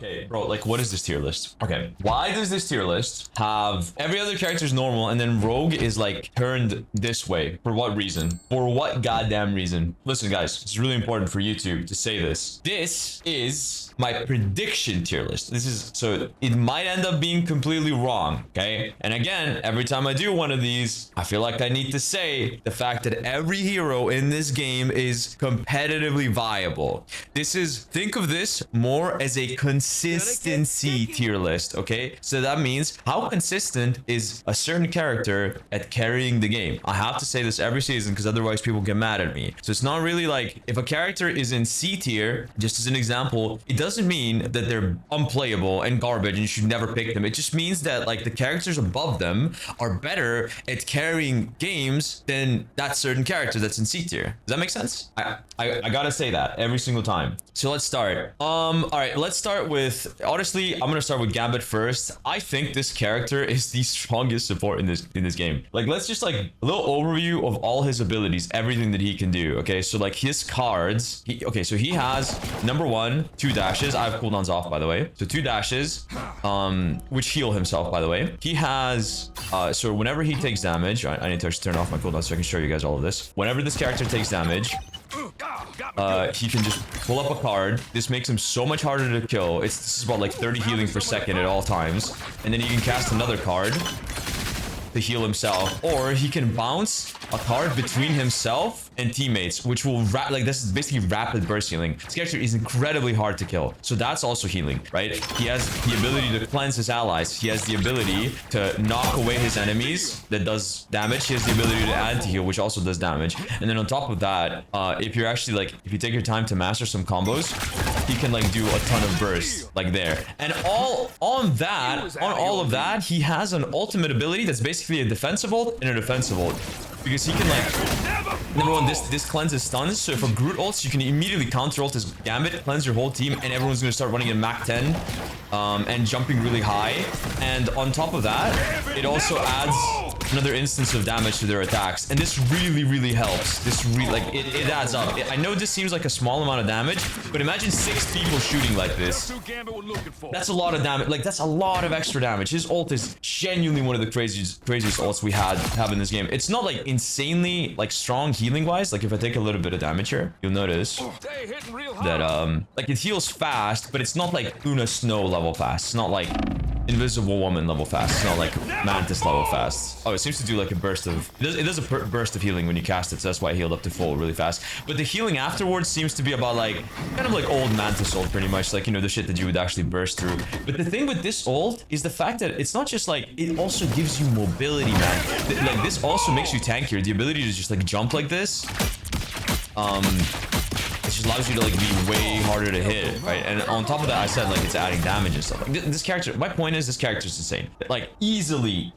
Okay, bro, like, what is this tier list? Okay, why does this tier list have every other character is normal and then Rogue is like turned this way? For what reason? For what goddamn reason? Listen, guys, it's really important for YouTube to say this. This is my prediction tier list. This is, so it might end up being completely wrong, okay? And again, every time I do one of these, I feel like I need to say the fact that every hero in this game is competitively viable. This is, think of this more as a consistency tier list, okay? So that means how consistent is a certain character at carrying the game. I have to say this every season because otherwise people get mad at me. So it's not really like, if a character is in C tier, just as an example, it doesn't mean that they're unplayable and garbage and you should never pick them. It just means that like the characters above them are better at carrying games than that certain character that's in C tier. Does that make sense? I gotta say that every single time. So let's start. All right, let's start with, honestly, I'm gonna start with Gambit first. I think this character is the strongest support in this game. Like, let's just like a little overview of all his abilities, everything that he can do. Okay, so like his cards, so he has number 1, 2 dashes. I have cooldowns off, by the way. So 2 dashes, which heal himself, by the way. He has, so whenever he takes damage, I need to actually turn off my cooldown so I can show you guys all of this. Whenever this character takes damage, he can just pull up a card. This makes him so much harder to kill. This is about like 30 healing per second at all times. And then he can cast another card to heal himself, or he can bounce a card between himself and teammates, which will like, this is basically rapid burst healing. This character is incredibly hard to kill, so that's also healing, right? He has the ability to cleanse his allies. He has the ability to knock away his enemies. That does damage. He has the ability to add to heal, which also does damage. And then on top of that, if you're actually like, if you take your time to master some combos, he can like do a ton of bursts like there. And all of that, he has an ultimate ability that's basically a defensive ult and a defensive ult. Because he can like, number 1, this cleanses stuns. So for Groot ults, you can immediately counter ult his Gambit, cleanse your whole team, and everyone's gonna start running at Mach 10 and jumping really high. And on top of that, it also adds another instance of damage to their attacks, and this really helps. This like it adds up. I know this seems like a small amount of damage, but imagine 6 people shooting like this. That's a lot of damage. Like, that's a lot of extra damage. His ult is genuinely one of the craziest ults we have in this game. It's not like insanely like strong healing wise. Like, if I take a little bit of damage here, you'll notice that like it heals fast, but it's not like Luna Snow level fast. It's not like Invisible Woman level fast. It's not like Mantis level fast. Oh, it seems to do like a burst of, it does a burst of healing when you cast it, so that's why I healed up to full really fast. But the healing afterwards seems to be about like, kind of like old Mantis ult pretty much, like, you know, the shit that you would actually burst through. But the thing with this ult is the fact that it's not just like, it also gives you mobility, man. Like, this also makes you tankier. The ability to just like jump like this, it just allows you to like be way harder to hit, right? And on top of that, I said like it's adding damage and stuff. Like, this character, my point is, this character is insane. Like, easily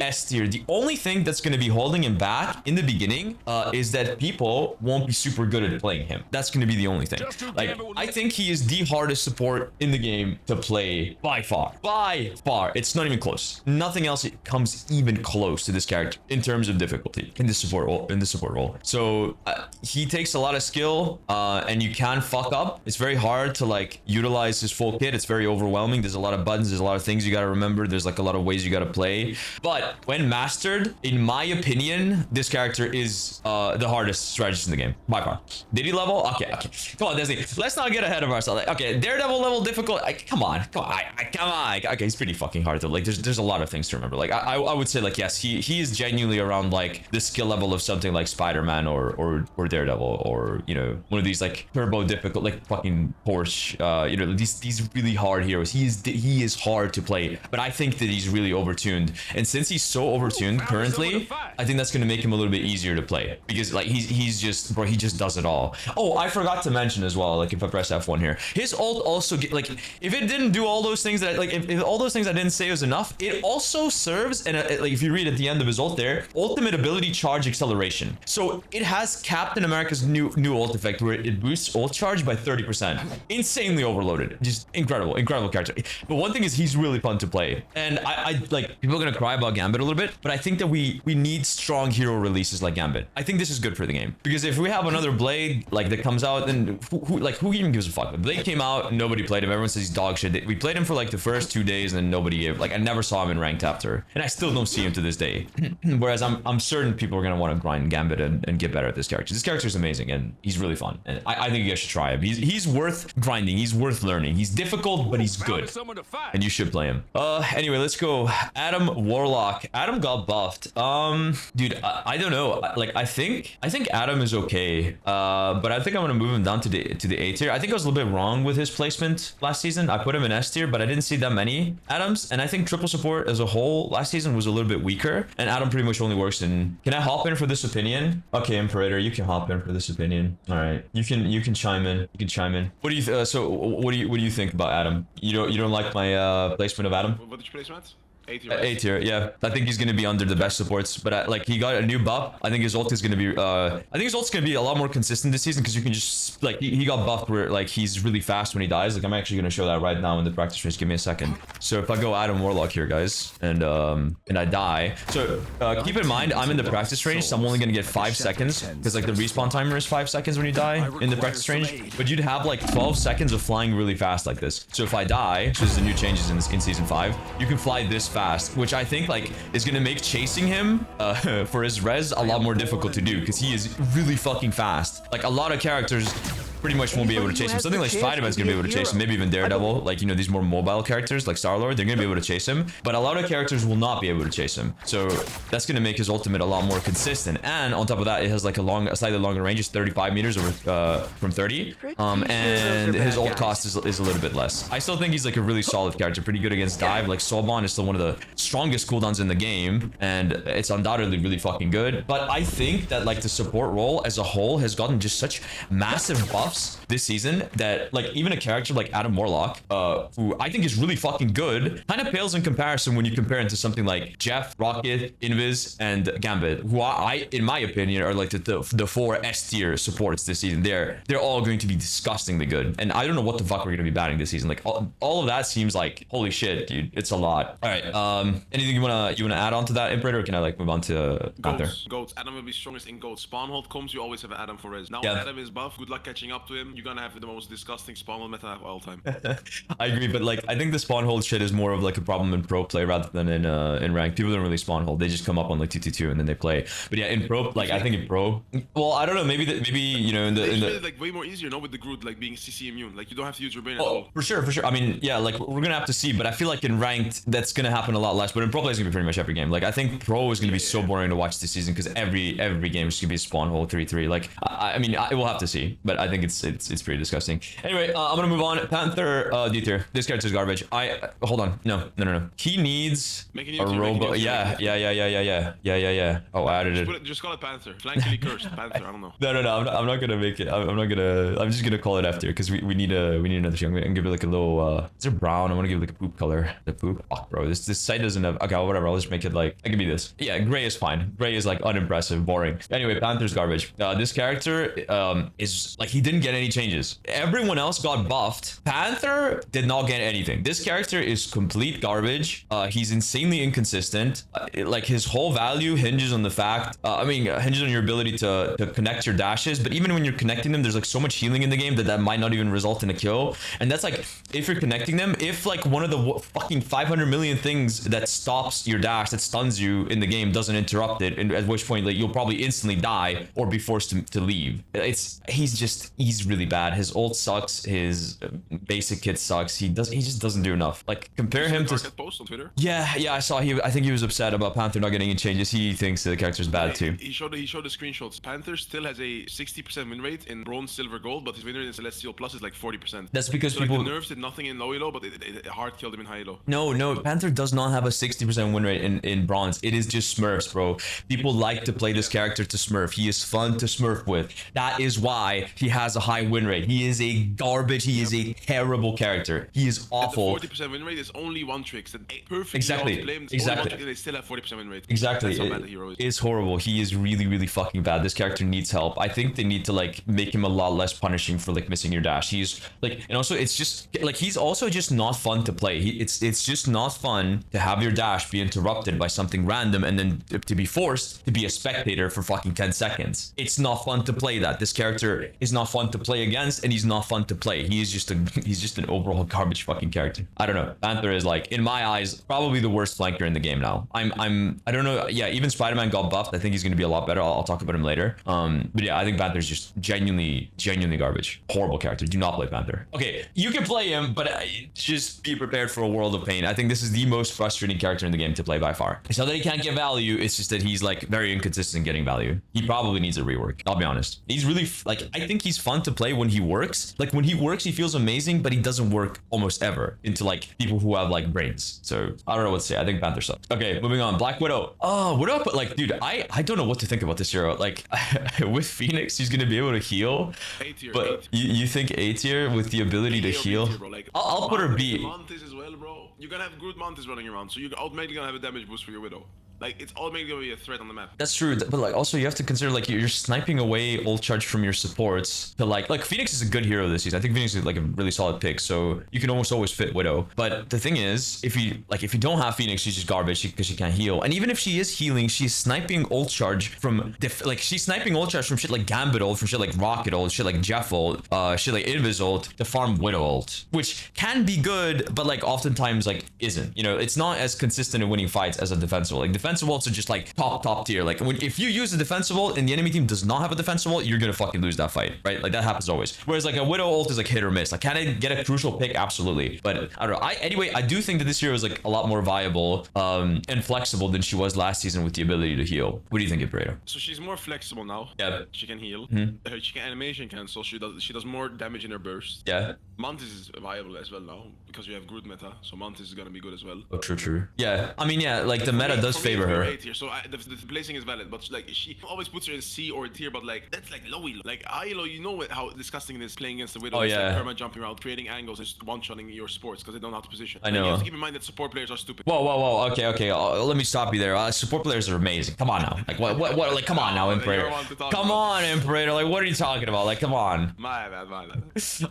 S tier. The only thing that's going to be holding him back in the beginning is that people won't be super good at playing him. That's going to be the only thing. Like, I think he is the hardest support in the game to play by far. By far. It's not even close. Nothing else comes even close to this character in terms of difficulty in the support role. So he takes a lot of skill. And you can fuck up. It's very hard to like utilize his full kit. It's very overwhelming. There's a lot of buttons. There's a lot of things you got to remember. There's like a lot of ways you got to play. But when mastered, in my opinion, this character is the hardest strategist in the game by far. Did he level? Okay. Come on, Disney. Let's not get ahead of ourselves. Okay, Daredevil level difficult. Come on. Okay, he's pretty fucking hard though. Like, there's a lot of things to remember. Like, I would say like, yes, he is genuinely around like the skill level of something like Spiderman or Daredevil, or, you know, one of these like turbo difficult, like fucking Porsche, you know, these really hard heroes. He is hard to play, but I think that he's really overtuned. And since he's so overtuned currently, I think that's going to make him a little bit easier to play, because like he's just, bro, he just does it all. Oh, I forgot to mention as well, like if I press F1 here, his ult also like, if it didn't do all those things that if all those things I didn't say was enough, it also serves, and like if you read at the end of his ult there, ultimate ability charge acceleration. So it has Captain America's new ult effect, where it boosts ult charge by 30%. Insanely overloaded. Just incredible character. But one thing is he's really fun to play. And I like, people are gonna cry about Gambit a little bit, but I think that we need strong hero releases like Gambit. I think this is good for the game, because if we have another Blade like that comes out, then who even gives a fuck? Blade came out, nobody played him. Everyone says he's dog shit. We played him for like the first 2 days, and then nobody gave. Like I never saw him in ranked after, and I still don't see him to this day. Whereas I'm certain people are gonna want to grind Gambit and get better at this character. This character is amazing, and he's really fun. And I think you guys should try him. He's worth grinding. He's worth learning. He's difficult, but he's good, and you should play him. Anyway, let's go. Adam Warlock. Adam got buffed. Dude, I don't know. Like I think Adam is okay. But I think I'm gonna move him down to the A tier. I think I was a little bit wrong with his placement last season. I put him in S tier, but I didn't see that many Adams. And I think triple support as a whole last season was a little bit weaker. And Adam pretty much only works in. Can I hop in for this opinion? Okay, Imperator, you can hop in for this opinion. All right, you can chime in. You can chime in. What do you? What do you think about Adam? You don't like my placement of Adam? What did you place, A tier, yeah. I think he's gonna be under the best supports, but like he got a new buff. I think his ult is gonna be. I think his ult's gonna be a lot more consistent this season, because you can just like he got buffed where like he's really fast when he dies. Like I'm actually gonna show that right now in the practice range. Give me a second. So if I go Adam Warlock here, guys, and I die. So keep in mind I'm in the practice range, so I'm only gonna get 5 seconds, because like the respawn timer is 5 seconds when you die in the practice range. But you'd have like 12 seconds of flying really fast like this. So if I die, so there's the new changes in season 5, you can fly this fast, which I think like is gonna make chasing him for his res a lot more difficult to do, because he is really fucking fast. Like a lot of characters pretty much won't be able to chase him. Something like Spiderman's gonna be able to chase him, maybe even Daredevil, like, you know, these more mobile characters like Star-Lord, they're gonna be able to chase him, but a lot of characters will not be able to chase him. So that's gonna make his ultimate a lot more consistent. And on top of that, it has like a slightly longer range. It's 35 meters over from 30, and his ult cost is a little bit less. I still think he's like a really solid character, pretty good against dive. Like Soulbond is still one of the strongest cooldowns in the game, and it's undoubtedly really fucking good. But I think that like the support role as a whole has gotten just such massive buffs this season that like even a character like Adam Warlock, who I think is really fucking good, kind of pales in comparison when you compare it to something like Jeff, Rocket, Invis, and Gambit, who I in my opinion are like the 4 S tier supports this season. They're all going to be disgustingly good, and I don't know what the fuck we're gonna be batting this season. Like all of that seems like holy shit, dude. It's a lot. All right, anything you wanna add on to that, Imperator, or can I like move on to Panther? Goats. Adam will be strongest in goats. Spawn hold comes, you always have Adam for res. Now Adam is buff, good luck catching up to him. You're gonna have the most disgusting spawn hold meta of all time. I agree, but like I think the spawn hold shit is more of like a problem in pro play rather than in rank. People don't really spawn hold. They just come up on like 2-2-2 and then they play. But yeah, in pro, like I think in pro, well, I don't know, maybe you know in the like way more easier, no, with the Groot like being CC immune. Like you don't have to use your brain at all. For sure. I mean, yeah, like we're gonna have to see, but I feel like in ranked that's gonna happen a lot less. But in pro play is gonna be pretty much every game. Like I think pro is gonna be so boring to watch this season, because every game is gonna be a spawn hold 3-3. Like I mean, we'll have to see, but I think it's pretty disgusting. Anyway, I'm gonna move on. Panther, D tier. This character's garbage. Hold on. No. He needs a robot. Yeah. Oh, I added it. Just call it Panther. Flankily cursed. Panther. I don't know. No. I'm not gonna make it. I'm just gonna call it F tier, because we need another thing. I'm gonna give it like a little. Is it brown? I want to give it like a poop color. The poop. Fuck, bro. This site doesn't have. Okay, whatever. I'll just make it like. It can be this. Yeah, gray is fine. Gray is like unimpressive, boring. Anyway, Panther's garbage. This character is like he didn't get any changes. Everyone else got buffed. Panther did not get anything. This character is complete garbage. He's insanely inconsistent. Like his whole value hinges on the fact, hinges on your ability to connect your dashes. But even when you're connecting them, there's like so much healing in the game that might not even result in a kill. And that's like, if you're connecting them, if like one of the fucking 500 million things that stops your dash, that stuns you in the game, doesn't interrupt it, and at which point like you'll probably instantly die or be forced to leave. He's really bad. His ult sucks. His basic kit sucks. He just doesn't do enough. Like compare him to post on Twitter. Yeah, I saw I think he was upset about Panther not getting any changes. He thinks the character's bad too. He showed the screenshots. Panther still has a 60% win rate in bronze, silver, gold, but his win rate in Celestial Plus is like 40%. That's because so people like the nerfs did nothing in low elo, but it hard killed him in high elo. No, Panther does not have a 60% win rate in bronze. It is just smurfs, bro. People like to play this character to smurf. He is fun to smurf with. That is why he has a high win rate. He is a garbage. He is a terrible character. He is awful. And the 40% win rate is only one trick. So perfectly Exactly. Exactly. Trick, and they still have 40% win rate. Exactly. That's how bad the hero is. It's horrible. He is really, really fucking bad. This character needs help. I think they need to like make him a lot less punishing for like missing your dash. He's like, and also it's just like he's also just not fun to play. It's just not fun to have your dash be interrupted by something random and then to be forced to be a spectator for fucking 10 seconds. It's not fun to play that. This character is not fun to play against, and he's not fun to play. He's just an overall garbage fucking character. I don't know. Panther is like, in my eyes, probably the worst flanker in the game now. I don't know. Yeah, even Spiderman got buffed. I think he's gonna be a lot better. I'll talk about him later. But yeah, I think Panther's just genuinely garbage. Horrible character. Do not play Panther. Okay, you can play him, but just be prepared for a world of pain. I think this is the most frustrating character in the game to play by far. It's not that he can't get value. It's just that he's like very inconsistent getting value. He probably needs a rework. I'll be honest. He's really like, I think he's fun to play when he works. Like when he works, he feels amazing, but he doesn't work almost ever into like people who have like brains. So I don't know what to say. I think Panther sucks. Okay, moving on. Black Widow. Oh, Widow, but like, dude, I don't know what to think about this hero. Like with Phoenix, he's gonna be able to heal. A tier, but you think A tier with the ability to heal? Tier, like, I'll put her B. Mantis as well, bro. You're gonna have Groot Mantis running around, so you're automatically gonna have a damage boost for your Widow. Like, it's automatically gonna be a threat on the map. That's true, but like also you have to consider like you're sniping away ult charge from your supports to like Phoenix is a good hero this season. I think Phoenix is like a really solid pick, so you can almost always fit Widow. But the thing is, if you don't have Phoenix, she's just garbage because she can't heal. And even if she is healing, she's sniping ult charge from she's sniping ult charge from shit like Gambit ult, from shit like Rocket ult, shit like Jeff ult, shit like Invis ult to farm Widow ult, which can be good, but like oftentimes like isn't. You know, it's not as consistent in winning fights as a defensive ult. Like defensive ults are just like top tier. Like if you use a defensive ult and the enemy team does not have a defensive ult, you're gonna fucking lose that fight, right? Like that happens always. Whereas like a Widow ult is like hit or miss. Like can I get a crucial pick? Absolutely. But I don't know. Anyway, I do think that this hero is like a lot more viable and flexible than she was last season with the ability to heal. What do you think, Imperator? So she's more flexible now. Yeah. She can heal. She can animation cancel. She does more damage in her burst. Yeah. Mantis is viable as well now because you have Groot meta, so Mantis is gonna be good as well. Oh, true. Yeah. I mean, yeah, like the meta does favor her. Tier, so the placing is valid, but like she always puts her in C or tier, but like that's like low elo. Like high elo, you know how disgusting it is playing against the Widow. Oh yeah. Like perma jumping around, creating angles, and just one-shotting your sports because they don't know how to position. I know. You have to keep in mind that support players are stupid. Whoa. Okay. Let me stop you there. Support players are amazing. Come on now. Like what? Like come on now, Imperator. Come on, Imperator. Like what are you talking about? Like come on. My bad.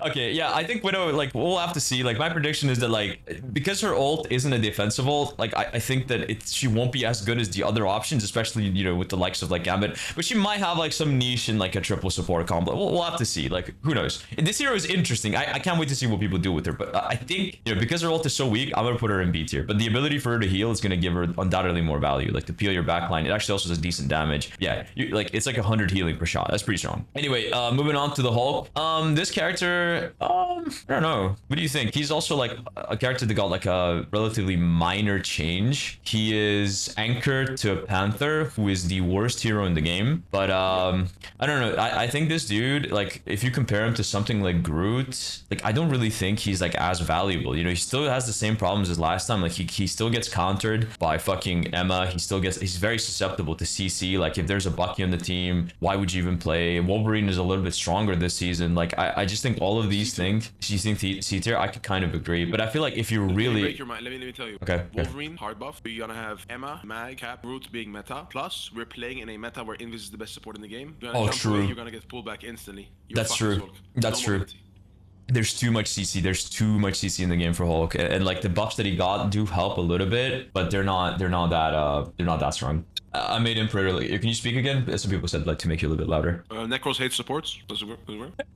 Okay, yeah, I think Widow, like we'll have to see. Like my prediction is that like because her ult isn't a defensive ult, like I think that she won't be as good as the other options, especially with the likes of like Gambit. But she might have like some niche in like a triple support combo. We'll have to see. Like who knows? And this hero is interesting. I can't wait to see what people do with her. But I think because her ult is so weak, I'm gonna put her in B tier. But the ability for her to heal is gonna give her undoubtedly more value. Like to peel your backline, it actually also does decent damage. Yeah, it's like 100 healing per shot. That's pretty strong. Anyway, moving on to the Hulk. This character, I don't know. What do you think? He's also like a character that got like a relatively minor change. He is anchored to Panther, who is the worst hero in the game. But I don't know. I think this dude, like if you compare him to something like Groot, like I don't really think he's like as valuable. He still has the same problems as last time. Like he still gets countered by fucking Emma. He's very susceptible to CC. Like if there's a Bucky on the team, why would you even play? Wolverine is a little bit stronger this season. Like I just think all of these things, you think C tier, I could kind of agree. But I feel like if you really break your mind, let me tell you. Okay. Wolverine hard buff. You're gonna have Emma, Mag, Cap, Groot being meta. Plus we're playing in a meta where Invis is the best support in the game. Oh, true. You're gonna get pulled back instantly. That's true. That's true. There's too much CC. There's too much CC in the game for Hulk, and like the buffs that he got do help a little bit, but they're not that strong. I made Imperator. Like, can you speak again? Some people said like to make you a little bit louder. Necros hate supports. Does it work?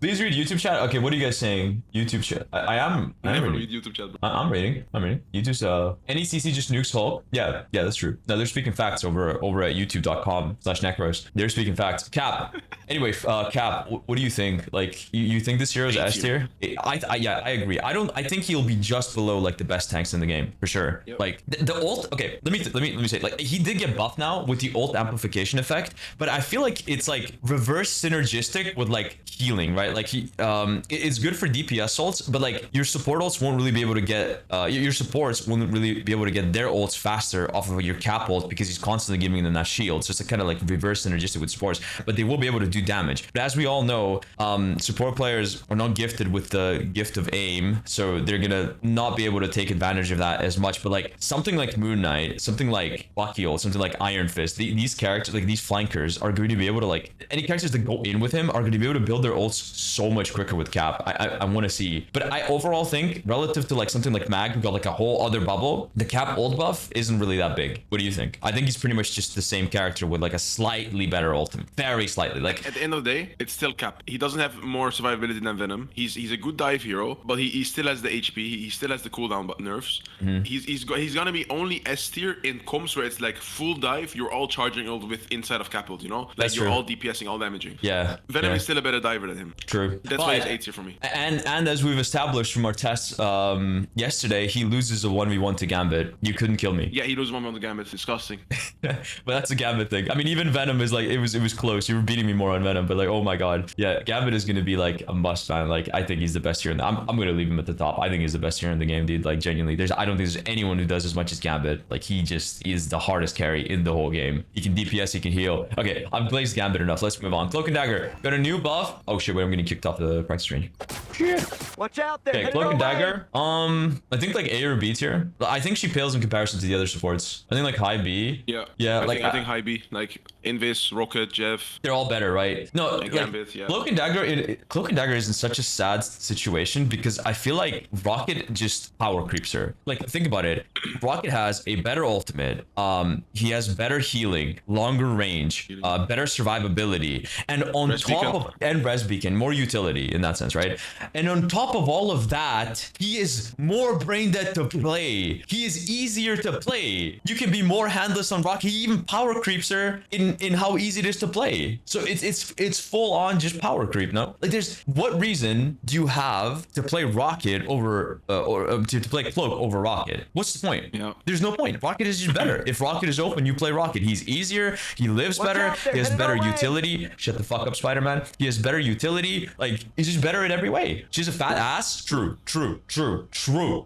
Please read YouTube chat. Okay, what are you guys saying? YouTube chat. I am read YouTube chat. Bro. I'm reading. YouTube's any CC just nukes Hulk. Yeah, that's true. No, they're speaking facts over at youtube.com/Necros. They're speaking facts. Cap. Anyway, Cap, what do you think? Like, you think this hero is S tier? I agree. I think he'll be just below like the best tanks in the game for sure. Yep. Like the ult. Okay, let me say like he did get buffed now. with the ult amplification effect, but I feel like it's like reverse synergistic with like healing, right? Like it's good for DPS ults, but like your support ults won't really be able to get your supports won't really be able to get their ults faster off of your cap ult because he's constantly giving them that shield. So it's kind of like reverse synergistic with supports, but they will be able to do damage. But as we all know, support players are not gifted with the gift of aim, so they're gonna not be able to take advantage of that as much. But like something like Moon Knight, something like Bucky, something like Iron Fist, these characters, like these flankers, are going to be able to, like, any characters that go in with him are going to be able to build their ults so much quicker with cap. I want to see, but I overall think relative to like something like Mag, who got like a whole other bubble, the cap ult buff isn't really that big. What do you think? I think he's pretty much just the same character with like a slightly better ultimate, very slightly. Like at the end of the day, it's still cap. He doesn't have more survivability than Venom. He's a good dive hero, but he still has the HP. He still has the cooldown but nerfs. He's gonna be only S tier in comps where it's like full dive. You're all charging ult with inside of cap ult, you know, like That's you're true. all DPSing, all damaging. Yeah, Venom yeah. is still a better diver than him. True. That's why he's 8 tier for me. And as we've established from our tests yesterday, he loses a 1v1 to Gambit. You couldn't kill me. Yeah, he loses one on the Gambit. It's disgusting. But that's a Gambit thing. I mean, even Venom is like, it was close. You were beating me more on Venom, but like, oh my god. Yeah, Gambit is gonna be like a must, man. Like, I think he's the best hero in the, I'm gonna leave him at the top. I think he's the best hero in the game, dude. Like, genuinely. I don't think there's anyone who does as much as Gambit. Like, he just is the hardest carry in the whole game. He can DPS, he can heal. Okay, I've blazed Gambit enough. Let's move on. Cloak and Dagger. Got a new buff. Oh shit, wait, I'm getting kicked off the practice range. Watch out there. Okay, Cloak and Dagger. I think like A or B tier. I think she pales in comparison to the other supports. I think like high B. Yeah. Yeah, I think high B, like Invis, Rocket, Jeff. They're all better, right? No, like, Gambit, yeah. Cloak and Dagger is in such a sad situation because I feel like Rocket just power creeps her. Like, think about it. Rocket has a better ultimate. He has better healing, longer range, better survivability, and on Res top Beacon. of and Res Beacon, more utility in that sense, right? And on top of all of that, he is more brain dead to play. He is easier to play. You can be more handless on Rocket. He even power creeps her in how easy it is to play. So it's full on just power creep. No, like, there's what reason do you have to play Rocket over or to play Cloak over Rocket? What's the point? Yeah. There's no point. Rocket is just better. If Rocket is open, you play Rocket. He's easier. He lives better. out there, He has headed better our way. utility. Shut the fuck up, Spider-Man. He has better utility. Like, he's just better in every way. She's a fat ass. True.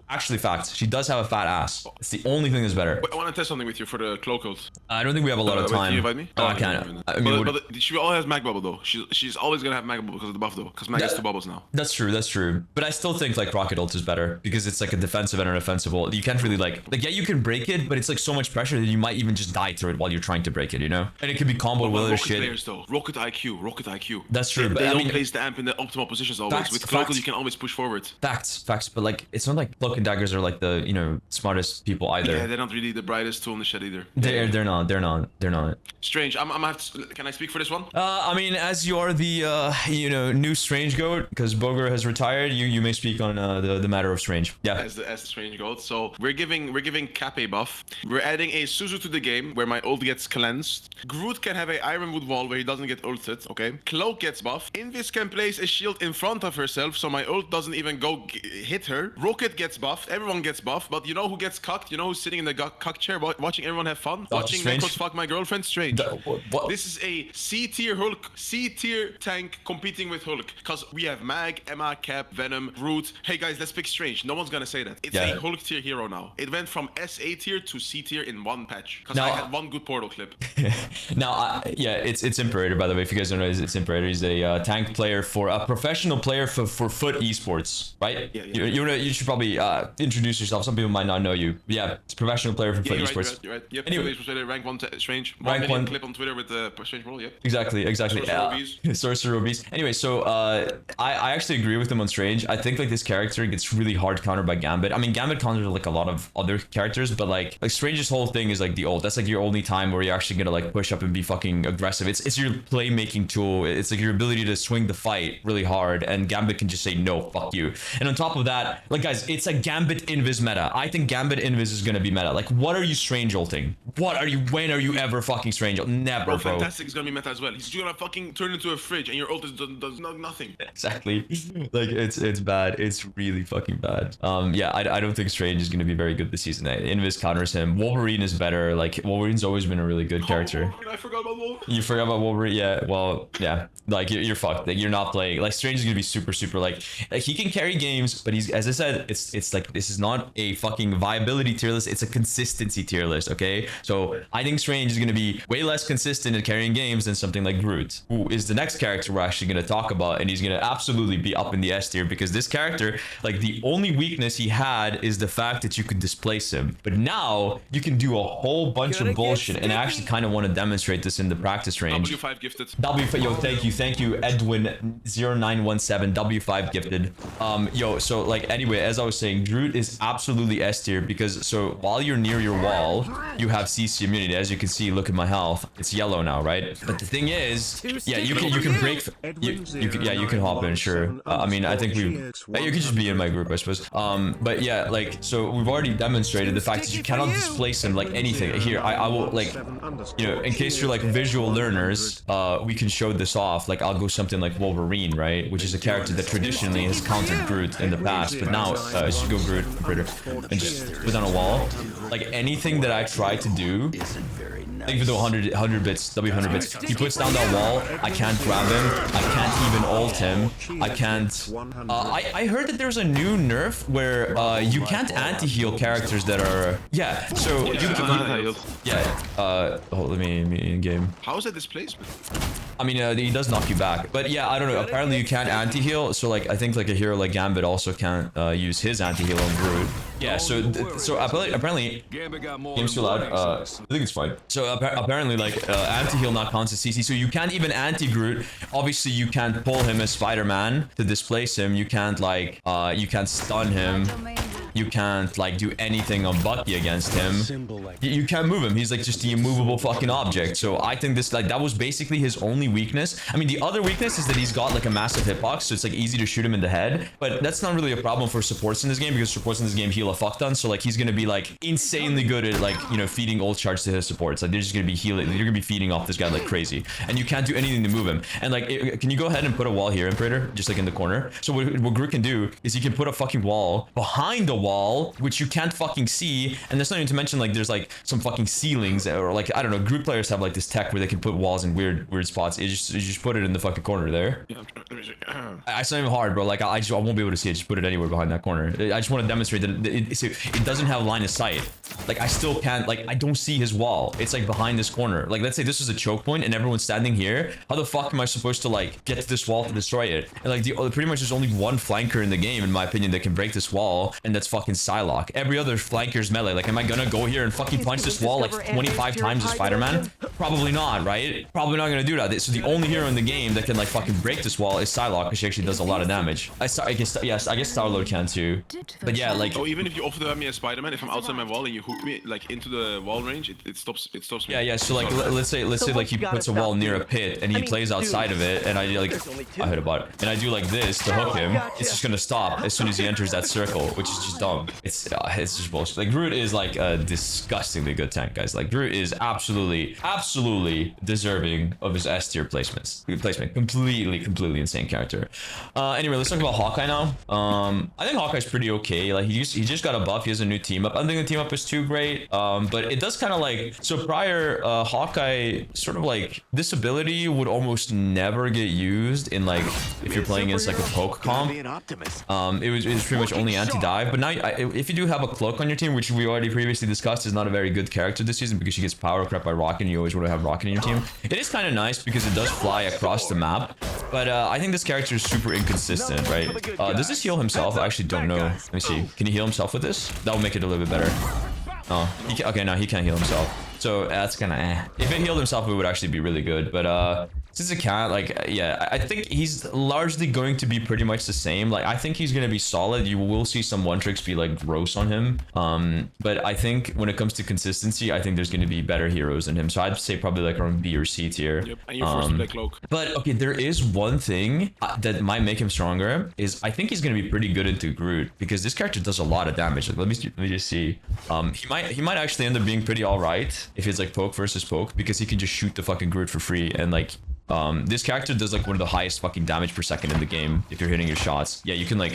Actually, facts. She does have a fat ass. It's the only thing that's better. Wait, I want to test something with you for the Cloak ult. I don't think we have a lot of Wait, can time. you invite me? Oh, I no, can't. no, no. I mean, but she always has Mag Bubble though. She's always gonna have Mag Bubble because of the buff though. Because Mag has 2 bubbles now. That's true. But I still think like Rocket ult is better because it's like a defensive and an offensive ult. You can't really like yeah, you can break it, but it's like so much pressure that you might even just die through it while you're trying to break it, you know? And it could be comboed with other Rocket shit. players though. Rocket IQ. That's true, They but I don't mean, place the amp in the optimal positions always. Facts, With Cloak facts. you can always push forward. facts, but like it's not like Cloak and Daggers are like the, you know, smartest people either. Yeah, they're not really the brightest tool in the shed either. They're not. Strange. I'm have to, can I speak for this one? I mean, as you're the you know, new Strange Goat, because Boger has retired, you may speak on the matter of Strange. Yeah. As the Strange Goat. So we're giving Cap a buff. We're adding a Suzu to the game where my ult gets cleansed. Groot can have a Ironwood wall where he doesn't get ulted. Okay. Cloak gets buff. Invis can place a shield in front of herself so my ult doesn't even go hit her. Rocket gets buffed. Everyone gets buffed. But you know who gets cucked? You know who's sitting in the cuck chair watching everyone have fun? Watching Strange? Necros fuck my girlfriend? Strange. What? This is a C tier Hulk, C tier tank competing with Hulk. Because we have Mag, Emma, Cap, Venom, Groot. Hey guys, let's pick Strange. No one's gonna say that. It's Yeah. a Hulk tier hero now. It went from SA tier to C tier in one patch. Because Now- I had one good portal clip. Now, yeah, it's Imperator, by the way. If you guys don't know, it's Imperator. He's a tank player for a professional player for Foot Esports, right? Yeah. You should probably introduce yourself. Some people might not know you. Yeah, it's a professional player for Foot You're Esports. right. Yep. Anyway. Rank 1 Strange. Rank 1 million one. clip on Twitter with the Strange role, yep. Exactly. Sorcerer Beast. Sorcerer Beast. Anyway, so I actually agree with him on Strange. I think like this character gets really hard countered by Gambit. I mean, Gambit counters like a lot of other characters, but like Strange's whole thing is like the ult. That's like your only time where you're actually gonna like push up and be fucking aggressive. It's your playmaking tool. It's like your ability to swing the fight really hard, and Gambit can just say no, fuck you. And on top of that, like guys, it's a Gambit Invis meta. I think Gambit Invis is gonna be meta. Like, what are you Strange ulting? When are you ever fucking Strange ult? Never, Bro, bro. Fantastic is gonna be meta as well. He's gonna fucking turn into a fridge and your ult does nothing. Exactly. Like it's bad. It's really fucking bad. Yeah, I don't think Strange is gonna be very good this season. Invis counters him. Wolverine is better. Like Wolverine's always always been a really good character. I forgot about Wolverine. You forgot about Wolverine? Yeah, well, yeah. Like, you're fucked. Like, you're not playing. Like, Strange is gonna be super, super, like he can carry games, but he's, as I said, it's like, this is not a fucking viability tier list, it's a consistency tier list, okay? So, I think Strange is gonna be way less consistent at carrying games than something like Groot, who is the next character we're actually gonna talk about, and he's gonna absolutely be up in the S tier, because this character, like, the only weakness he had is the fact that you could displace him. But now, you can do a whole bunch of bullshit, and I actually kind of want to demonstrate this in the practice range. W5 gifted. W5, yo, thank you, Edwin0917, W5 gifted. Yo, so like, anyway, as I was saying, Groot is absolutely S tier, because so while you're near your wall, you have CC immunity. As you can see, look at my health, it's yellow now, right? But the thing is, yeah, you can break, you can hop in, sure. I mean, I think you could just be in my group, I suppose. But yeah, like, so we've already demonstrated the fact that you cannot displace him like anything. Here, I will, like, you know, in case you're like visual learners, we can show this off. Like, I'll go something like Wolverine, right, which is a character that traditionally has countered Groot in the past, but now just go Groot and just put down a wall. Like, anything that I try to do, thank you for the 100 bits, W100 bits. He puts down that wall, I can't grab him, I can't even ult him, I can't... I heard that there's a new nerf where you can't anti-heal characters that are... Yeah, so... Let me in-game. How is that displacement? I mean, he does knock you back, but yeah, I don't know. Apparently, you can't anti-heal. So, like, I think like a hero like Gambit also can't use his anti-heal on Groot. Yeah. So apparently, game's too loud. I think it's fine. So apparently, like, anti-heal not counts as CC. So you can't even anti-Groot. Obviously, you can't pull him as Spiderman to displace him. You can't like, you can't stun him. You can't like do anything on Bucky against him. You can't move him. He's like just the immovable fucking object. So I think this, like, that was basically his only weakness. I mean, the other weakness is that he's got like a massive hitbox, so it's like easy to shoot him in the head. But that's not really a problem for supports in this game, because supports in this game heal a fuck ton. So like, he's gonna be like insanely good at, like, you know, feeding ult charge to his supports. Like, they're just gonna be healing. You're gonna be feeding off this guy like crazy, and you can't do anything to move him. And like, can you go ahead and put a wall here, Imperator, just like in the corner? So what Groot can do is he can put a fucking wall behind the wall, which you can't fucking see. And that's not even to mention, like, there's like some fucking ceilings, or like, I don't know, Groot players have like this tech where they can put walls in weird spots. You just put it in the fucking corner there. Yeah, It's not even hard, bro. Like, I won't be able to see it. Just put it anywhere behind that corner. I just want to demonstrate that it doesn't have line of sight. Like, I still can't, like, I don't see his wall. It's like behind this corner. Like, let's say this is a choke point and everyone's standing here. How the fuck am I supposed to like get to this wall to destroy it? And like, pretty much there's only one flanker in the game, in my opinion, that can break this wall, and that's fucking Psylocke. Every other flanker's melee. Like, am I gonna go here and fucking punch this wall like 25 times as Spider-Man? Probably not, right? Probably not gonna do that. So the only hero in the game that can like fucking break this wall is Psylocke, because she actually does a lot of damage. I guess Star-Lord can too. But yeah, like, oh, even if you offer to have me as Spider-Man, if I'm outside my wall and you hook me like into the wall range, it stops me. Yeah. So like, let's say like he puts a wall near a pit and he plays outside of it, and I hit a bot, and I do like this to hook him. It's just gonna stop as soon as he enters that circle, which is just dumb. It's just bullshit. Like, Groot is like a disgustingly good tank, guys. Like, Groot is absolutely deserving of his S tier placement. Completely insane character. Anyway, let's talk about Hawkeye now. I think Hawkeye's pretty okay. Like, he just got a buff. He has a new team up. I don't think the team up is too great. But it does kind of like, so prior, Hawkeye sort of like, this ability would almost never get used in like, if you're playing against like a poke comp. It was pretty much only anti-dive. But now, if you do have a Cloak on your team, which we already previously discussed is not a very good character this season, because she gets power crept by Rocket, and you always want to have Rocket in your team. It is kind of nice because it does fly across the map. But I think this character is super inconsistent, right? Does this heal himself? I actually don't know. Let me see. Can he heal himself with this? That will make it a little bit better. Oh, okay, no, he can't heal himself. So that's kind of If it healed himself, it would actually be really good. But since it can't, like, yeah, I think he's largely going to be pretty much the same. Like, I think he's going to be solid. You will see some one tricks be like gross on him. But I think when it comes to consistency, I think there's going to be better heroes than him. So I'd say probably like around B or C tier. Yep, and you're forced to play Cloak. But okay, there is one thing that might make him stronger, is I think he's going to be pretty good into Groot, because this character does a lot of damage. Like, let me just see. He might actually end up being pretty all right if it's like poke versus poke, because he can just shoot the fucking Groot for free, and like, This character does like one of the highest fucking damage per second in the game if you're hitting your shots. Yeah, you can like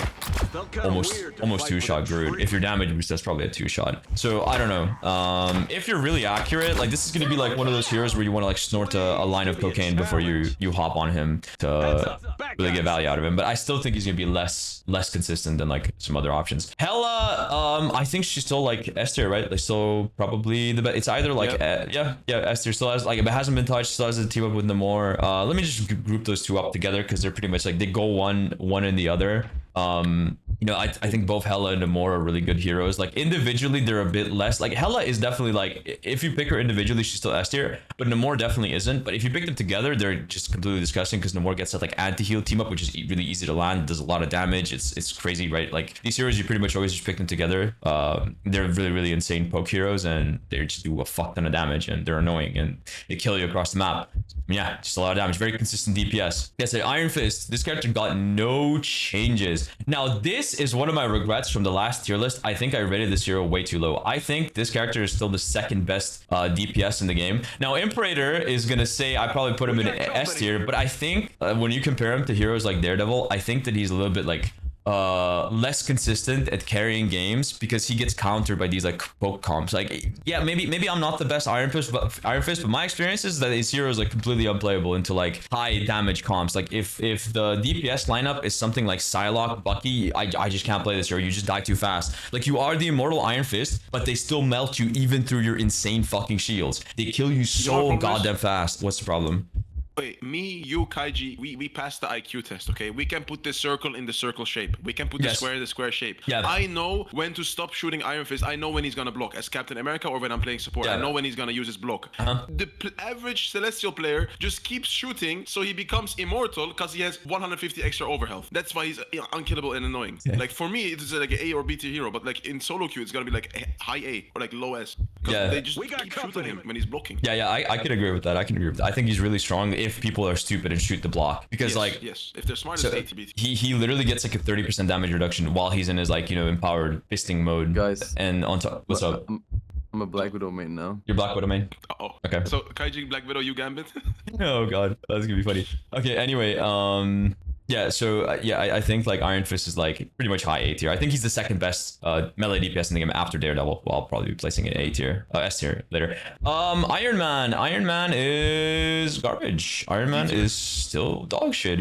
almost two-shot Groot. If your damage boost, that's probably a two-shot. So I don't know. If you're really accurate, like this is gonna be like one of those heroes where you want to like snort a line of cocaine before you hop on him to really get value out of him. But I still think he's gonna be less consistent than like some other options. Hela, I think she's still like S tier, right? Like still probably the best. It's either like yeah, S tier still has like if it hasn't been touched, still has a team up with Namor. Let me just group those two up together because they're pretty much like they go one in the other. You know, I think both Hela and Namor are really good heroes. Like individually, they're a bit less. Like Hela is definitely like if you pick her individually, she's still S tier, but Namor definitely isn't. But if you pick them together, they're just completely disgusting because Namor gets that like anti-heal team up, which is really easy to land, does a lot of damage. It's crazy, right? Like these heroes, you pretty much always just pick them together. They're really insane poke heroes, and they just do a fuck ton of damage, and they're annoying, and they kill you across the map. Yeah, just a lot of damage. Very consistent DPS. Yes, Iron Fist. This character got no changes. Now, this is one of my regrets from the last tier list. I think I rated this hero way too low. I think this character is still the second best DPS in the game. Now, Imperator is going to say I probably put him in S tier, but I think when you compare him to heroes like Daredevil, I think that he's a little bit like less consistent at carrying games because he gets countered by these like poke comps. Like yeah, maybe I'm not the best Iron Fist, but my experience is that his hero is like completely unplayable into like high damage comps. Like if the DPS lineup is something like Psylocke, Bucky, I just can't play this hero. You just die too fast. Like you are the immortal Iron Fist, but they still melt you even through your insane fucking shields. They kill you so goddamn fast. What's the problem? Wait, me, you, Kaiji, we passed the IQ test, okay? We can put this circle in the circle shape. We can put the square in the square shape. Yeah. I know when to stop shooting Iron Fist. I know when he's gonna block as Captain America or when I'm playing support. I know when he's gonna use his block. The average Celestial player just keeps shooting, so he becomes immortal because he has 150 extra overhealth. That's why he's unkillable and annoying. Yeah. Like for me, it's like an A or B tier hero, but like in solo queue, it's gonna be like high A or like low S. Because they just keep shooting him when he's blocking. Yeah, I can agree with that. I think he's really strong if people are stupid and shoot the block, because if they're smart as ATB. He literally gets like a 30% damage reduction while he's in his like, you know, empowered fisting mode. Guys, and on top, what's up? I'm a Black Widow main now. You're Black Widow main? Uh-oh. Okay. So Kaiji, Black Widow, you Gambit? Oh god, that's gonna be funny. Okay, anyway, yeah, so I think like Iron Fist is like pretty much high A tier. I think he's the second best melee DPS in the game after Daredevil. Well, I'll probably be placing it A tier, S tier later. Iron Man is garbage. Iron Man is still dog shit.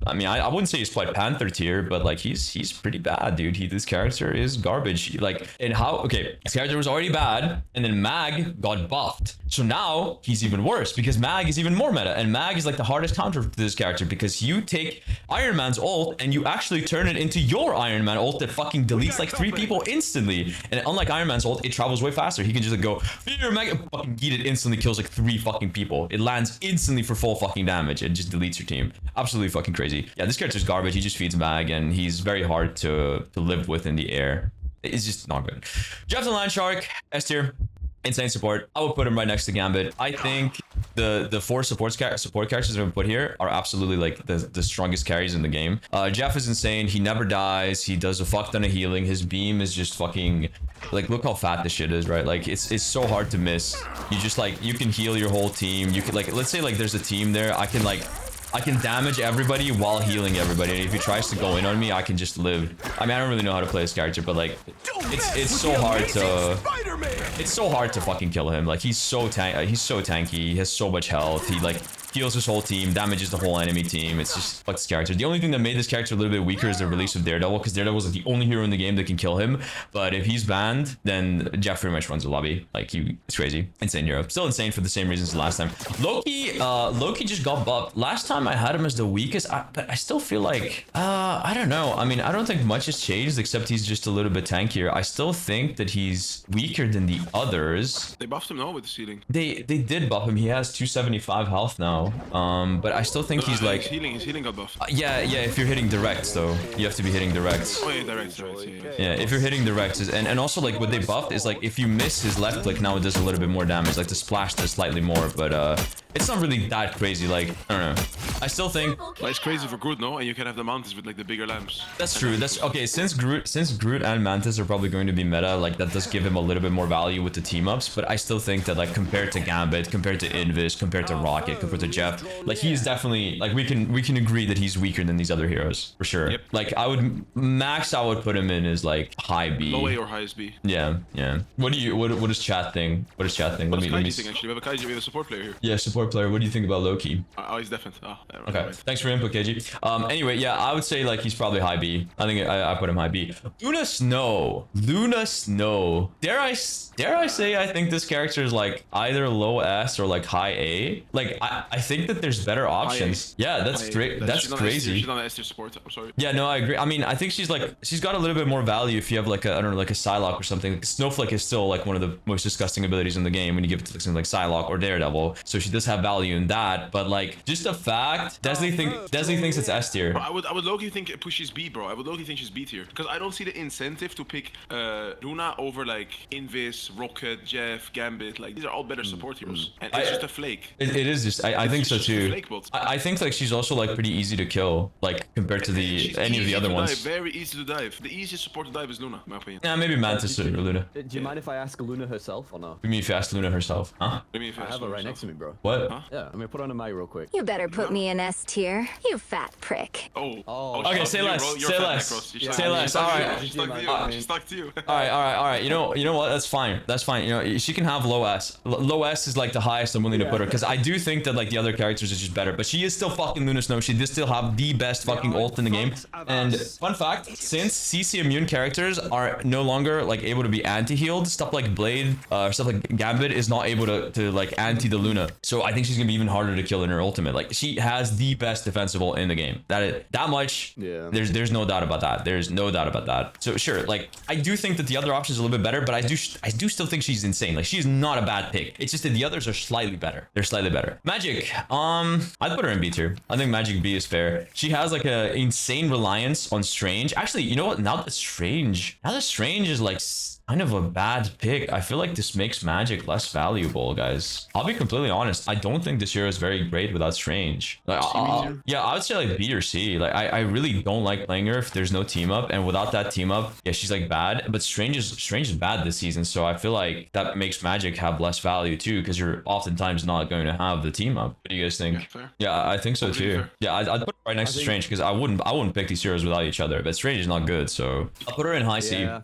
I mean, I wouldn't say he's quite Panther tier, but like he's pretty bad, dude. This character is garbage. This character was already bad, and then Mag got buffed. So now he's even worse because Mag is even more meta, and Mag is like the hardest counter to this character because you take Iron Man's ult and you actually turn it into your Iron Man ult that fucking deletes like 3 people instantly. And unlike Iron Man's ult, it travels way faster. He can just like go fear Mag and fucking eat it instantly, kills like 3 fucking people. It lands instantly for full fucking damage and just deletes your team. Absolutely fucking crazy. Yeah, this character's garbage. He just feeds Mag and he's very hard to live with in the air. It's just not good. Jeff the Landshark, S tier. Insane support. I would put him right next to Gambit. I think the 4 support characters that we put here are absolutely like the strongest carries in the game. Jeff is insane. He never dies. He does a fuck ton of healing. His beam is just fucking like, look how fat this shit is, right? Like it's so hard to miss. You just like, you can heal your whole team. You could like, let's say like there's a team there. I can damage everybody while healing everybody, and if he tries to go in on me, I can just live. I mean, I don't really know how to play this character, but like, it's so hard to fucking kill him. Like he's so tanky. He has so much health. He like heals his whole team, damages the whole enemy team. It's just fuck this character. The only thing that made this character a little bit weaker is the release of Daredevil, because Daredevil is like the only hero in the game that can kill him. But if he's banned, then Jeff pretty much runs the lobby. Like it's crazy. Insane hero. Still insane for the same reasons as last time. Loki just got buffed. Last time I had him as the weakest, but I still feel like, I don't know. I mean, I don't think much has changed except he's just a little bit tankier. I still think that he's weaker than the others. They buffed him now with the ceiling. They did buff him. He has 275 health now. But I still think he's like... His healing got buffed. Yeah, if you're hitting directs though. You have to be hitting directs. Oh yeah, directs. Yeah, if you're hitting directs. And also like what they buffed is like if you miss his left click, now it does a little bit more damage. Like the splash does slightly more, but it's not really that crazy. Like, I don't know. I still think But it's crazy for Groot, no? And you can have the Mantis with like the bigger lamps. that's true. That's okay. Since Groot and Mantis are probably going to be meta, like that does give him a little bit more value with the team ups. But I still think that like compared to Gambit, compared to Invis, compared to Rocket, compared to Jeff, like he's definitely like we can agree that he's weaker than these other heroes for sure. Yep. Like I would put him in as like high B. Low A or highest B. Yeah. What does chat think? What does chat think? What Let does me Kaiji think actually? We have a Kaiji, we have a support player here. Yeah, support player. What do you think about Loki? Oh, he's definitely. Oh, Okay, thanks for your input, KG. Anyway, yeah, I would say like he's probably high B. I think I put him high B. Luna Snow. Dare I say I think this character is like either low S or like high A. Like I think that there's better options. Yeah, that's great. That's crazy. She's not an S tier support. I'm sorry. Yeah, no, I agree. I mean, I think she's got a little bit more value if you have like a, I don't know, like a Psylocke or something. Like, Snowflake is still like one of the most disgusting abilities in the game when you give it to like, something like Psylocke or Daredevil. So she does have value in that. But like, just a fact, Desley thinks it's S tier. Bro, I would low-key think it pushes B, bro. I would low-key think she's B tier because I don't see the incentive to pick Luna over like Invis, Rocket, Jeff, Gambit. Like these are all better support heroes, and it's just a flake. It is just. I think so just a too. flake build. I think like she's also like pretty easy to kill, like compared to She's any of the easy other to ones. dive, very easy to dive. The easiest support to dive is Luna, in my opinion. Yeah, maybe Mantis or Luna. Do you mind if I ask Luna herself or no? You mean if you asked Luna herself? Huh? I mean, if I have her right next to me, bro. What? Huh? Yeah, I'm gonna put on a mic real quick. You better put me in S tier, you fat prick. Oh. Okay, she's say stuck to you, less, bro. You're say fat, less. Necros. She's Yeah, stuck say to you. less. She's stuck to you. Alright. She's stuck to you. Alright. She's stuck to you. All right. You know what? That's fine. You know, she can have low S. Low S is like the highest I'm willing to put her because I do think that like the other characters is just better. But she is still fucking Luna Snow. She does still have the best fucking ult in the game. And fun fact, since CC immune characters are no longer like able to be anti-healed, stuff like Blade, stuff like Gambit is not able to like anti the Luna. So I think she's gonna be even harder to kill in her ultimate. Like she has the best defensive ult in the game. That much. Yeah. There's no doubt about that. There's no doubt about that. So sure, like I do think that the other option is a little bit better, but I do still think she's insane. Like she's not a bad pick. It's just that the others are slightly better. They're slightly better. Magik, I'd put her in B tier. I think Magik B is fair. She has like a insane reliance on Strange. Actually, you know what? Now that Strange is like kind of a bad pick, I feel like this makes Magik less valuable, guys. I'll be completely honest. I don't think this hero is very great without Strange. Like, yeah, I would say like B or C. Like I really don't like playing her if there's no team up, and without that team up, yeah, she's like bad. But Strange is bad this season, so I feel like that makes Magik have less value too, because you're oftentimes not going to have the team up. What do you guys think? Yeah, fair. Yeah, I think so too. fair. Yeah, I'd put her right next to Strange because I wouldn't pick these heroes without each other. But Strange is not good, so I'll put her in high C. Yeah.